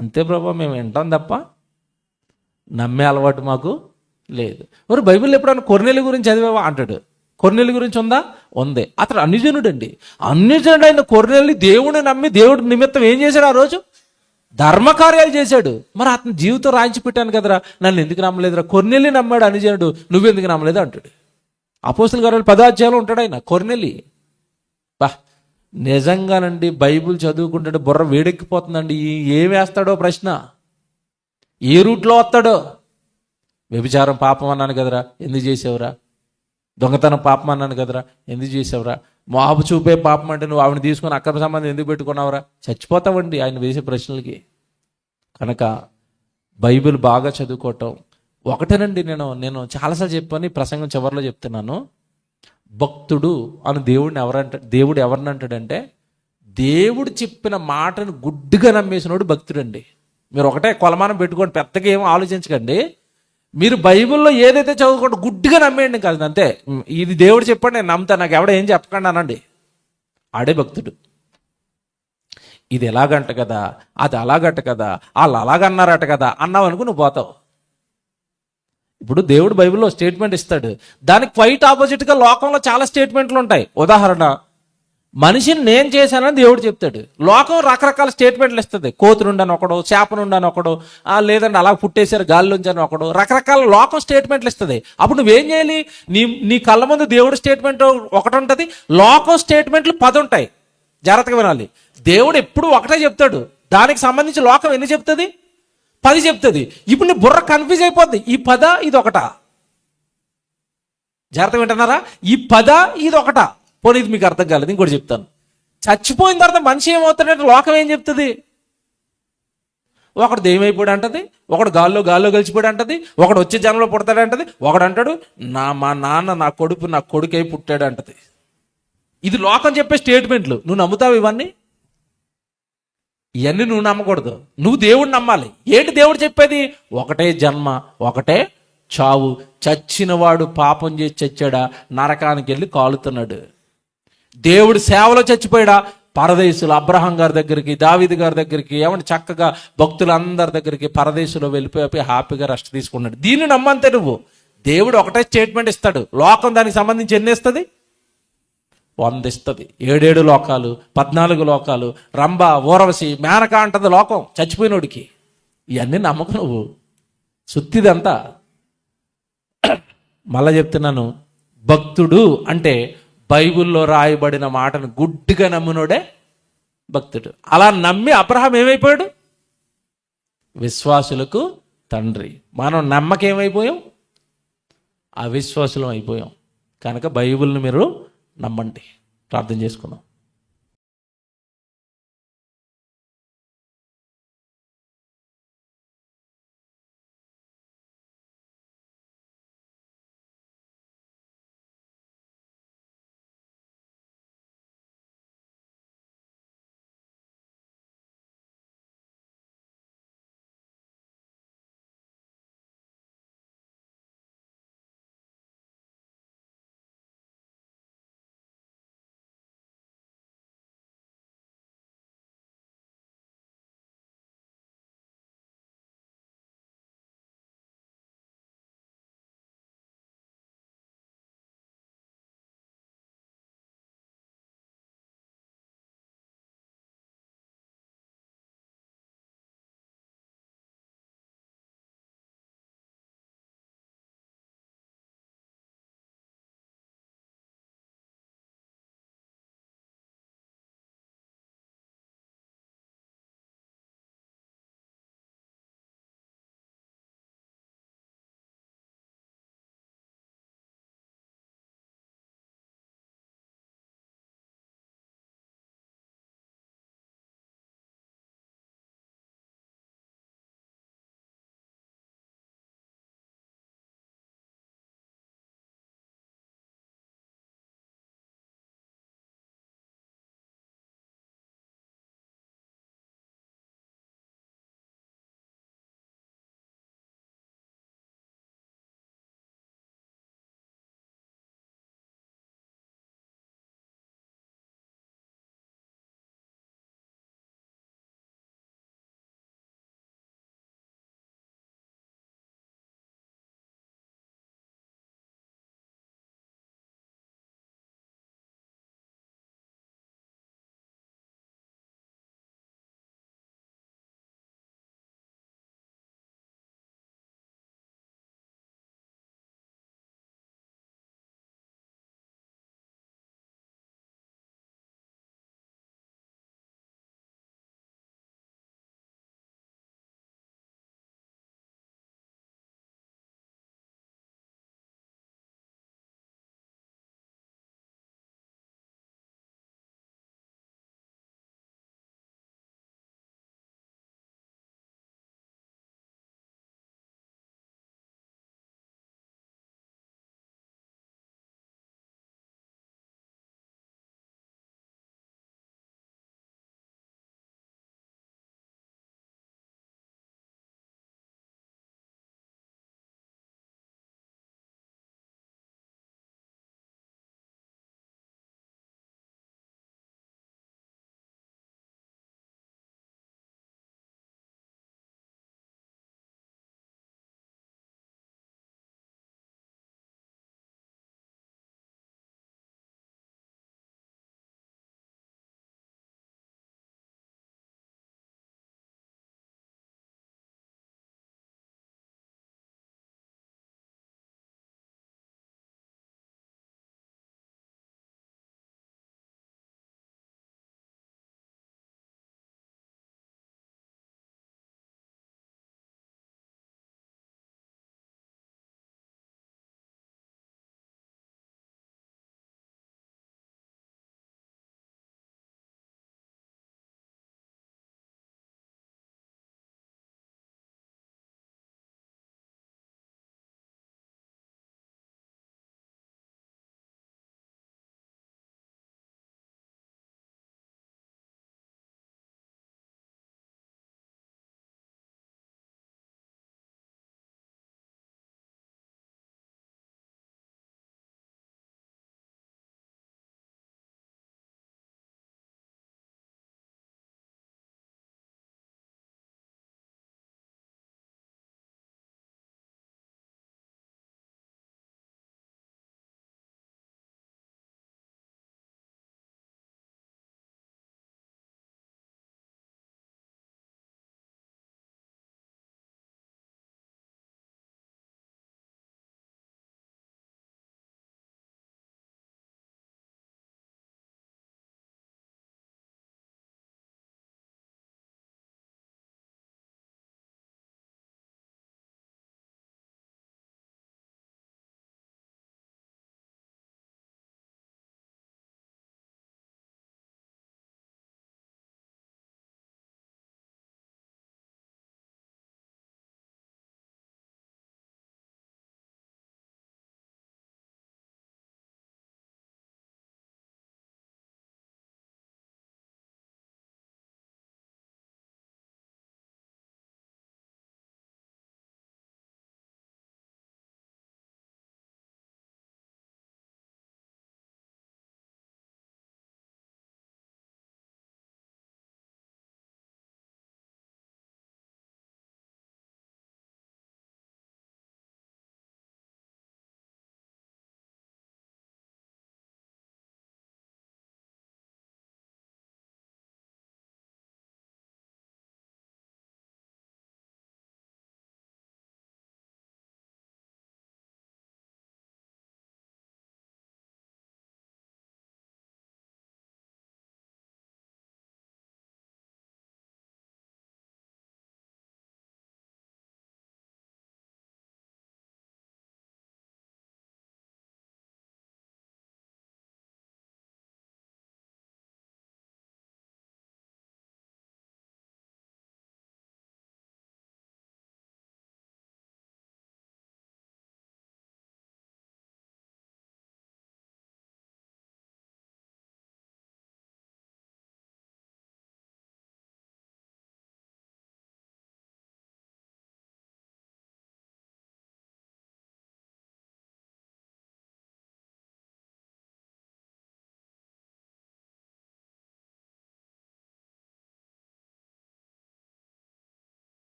అంతే ప్రభా, మేము వింటాం తప్ప నమ్మే అలవాటు మాకు లేదు. బైబిల్ ఎప్పుడన్నా కొర్నేలి గురించి చదివావా అంటాడు. కొర్నేలి గురించి ఉందా? ఉంది. అతడు అన్యజనుడు అండి. అన్యజనుడు అయిన కొర్నేలి దేవుడిని నమ్మి దేవుడి నిమిత్తం ఏం చేశాడు? ఆ రోజు ధర్మకార్యాలు చేశాడు. మరి అతని జీవితం రాయించి పెట్టాను కదరా, నన్ను ఎందుకు నమ్మలేదురా? కొర్నేలి నమ్మాడు అన్యజనుడు, నువ్వెందుకు నమ్మలేదు అంటాడు. అపోస్తల కార్యాలు 10వ అధ్యాయంలో ఉంటాడు ఆయన కొర్నేలి. నిజంగానండి బైబిల్ చదువుకుంటే బుర్ర వేడెక్కిపోతుందండి. ఏం వేస్తాడో ప్రశ్న, ఏ రూట్లో వస్తాడో. వ్యభిచారం పాపం అన్నాను కదరా, ఎందుకు చేసావురా? దొంగతనం పాపం అన్నాను కదరా, ఎందుకు చేసావురా? మోహపు చూపే పాపం అంటే నువ్వు ఆవిడ తీసుకొని అక్రమ సంబంధం ఎందుకు పెట్టుకున్నావురా? చచ్చిపోతావండి ఆయన వేసే ప్రశ్నలకి. కనుక బైబిల్ బాగా చదువుకోవటం ఒకటేనండి. నేను చాలాసార్లు చెప్పని ప్రసంగం చివరిలో చెప్తున్నాను. భక్తుడు అని దేవుడు ఎవరిని అంటాడంటే, దేవుడు చెప్పిన మాటను గుడ్డిగా నమ్మేసినోడు భక్తుడండి. మీరు ఒకటే కొలమానం పెట్టుకోండి, పెద్దగా ఏమో ఆలోచించకండి. మీరు బైబిల్లో ఏదైతే చదువుకోండి గుడ్డిగా నమ్మేయండి కాదు, అంతే. ఇది దేవుడు చెప్పండి నేను నమ్ముతాను, నాకు ఎవడ ఏం చెప్పకండి అనండి, ఆడే భక్తుడు. ఇది ఎలాగంట కదా, అది అలాగంట కదా, వాళ్ళు అలాగన్నారట కదా అన్నావు అనుకో నువ్వు పోతావు. ఇప్పుడు దేవుడు బైబిల్లో స్టేట్మెంట్ ఇస్తాడు, దానికి క్వైట్ ఆపోజిట్గా లోకంలో చాలా స్టేట్మెంట్లు ఉంటాయి. ఉదాహరణ, మనిషిని నేను చేశానని దేవుడు చెప్తాడు. లోకం రకరకాల స్టేట్మెంట్లు ఇస్తుంది. కోతునుండని ఒకడు, చేపనుండని ఒకడు, లేదంటే అలా పుట్టేశారు గాలిలోంచి అని ఒకడు, రకరకాల లోకం స్టేట్మెంట్లు ఇస్తుంది. అప్పుడు నువ్వేం చేయాలి? నీ కళ్ళ ముందు దేవుడు స్టేట్మెంట్ ఒకటి ఉంటుంది, లోకం స్టేట్మెంట్లు 10 ఉంటాయి. జాగ్రత్తగా వినాలి. దేవుడు ఎప్పుడు ఒకటే చెప్తాడు, దానికి సంబంధించి లోకం ఎన్ని చెప్తుంది? 10 చెప్తుంది. ఇప్పుడు నీ బుర్ర కన్ఫ్యూజ్ అయిపోద్ది, ఈ 10 ఇది ఒకటా? జాగ్రత్తగా వింటున్నారా? ఈ 10 ఇది ఒకటా? పోనీ ఇది మీకు అర్థం కాలేదు, ఇంకోటి చెప్తాను. చచ్చిపోయిన తర్వాత మనిషి ఏమవుతాడంటే లోకం ఏం చెప్తుంది? ఒకడు దెయ్యమైపోయాడు అంటది, ఒకడు గాల్లో గెలిచిపోయాడు అంటది, ఒకడు వచ్చే జనంలో పుడతాడంటది, ఒకడు అంటాడు మా నాన్న నా కొడుకై పుట్టాడు అంటది. ఇది లోకం చెప్పే స్టేట్మెంట్లు. నువ్వు నమ్ముతావు ఇవన్నీ? ఇవన్నీ నువ్వు నమ్మకూడదు, నువ్వు దేవుడు నమ్మాలి. ఏంటి దేవుడు చెప్పేది? ఒకటే జన్మ, ఒకటే చావు. చచ్చినవాడు పాపం చేసి చచ్చాడా, నరకానికి వెళ్ళి కాలుతున్నాడు. దేవుడు సేవలో చచ్చిపోయాడా, పరదేశులు అబ్రహాం గారి దగ్గరికి, దావీదు గారి దగ్గరికి, ఏమంటే చక్కగా భక్తులందరి దగ్గరికి పరదేశంలో వెళ్ళిపోయి హ్యాపీగా రెస్ట్ తీసుకున్నాడు. దీన్ని నమ్మంతే నువ్వు. దేవుడు ఒకటే స్టేట్మెంట్ ఇస్తాడు, లోకం దానికి సంబంధించి ఎన్ని ఇస్తుంది? 100 ఇస్తుంది. 7 లోకాలు, 14 లోకాలు, రంభ, ఊరవశి, మేనక అంటది లోకం చచ్చిపోయినోడికి. ఇవన్నీ నమ్మకం నువ్వు, సుత్తిదంతా. మళ్ళా చెప్తున్నాను, భక్తుడు అంటే బైబిల్లో రాయబడిన మాటను గుడ్డిగా నమ్మినోడే భక్తుడు. అలా నమ్మి అబ్రహాం ఏమైపోయాడు? విశ్వాసులకు తండ్రి. మనం నమ్మకేమైపోయాం? అవిశ్వాసులం అయిపోయాం. కనుక బైబిల్ని మీరు నమ్మండి. ప్రార్థన చేసుకుందాం.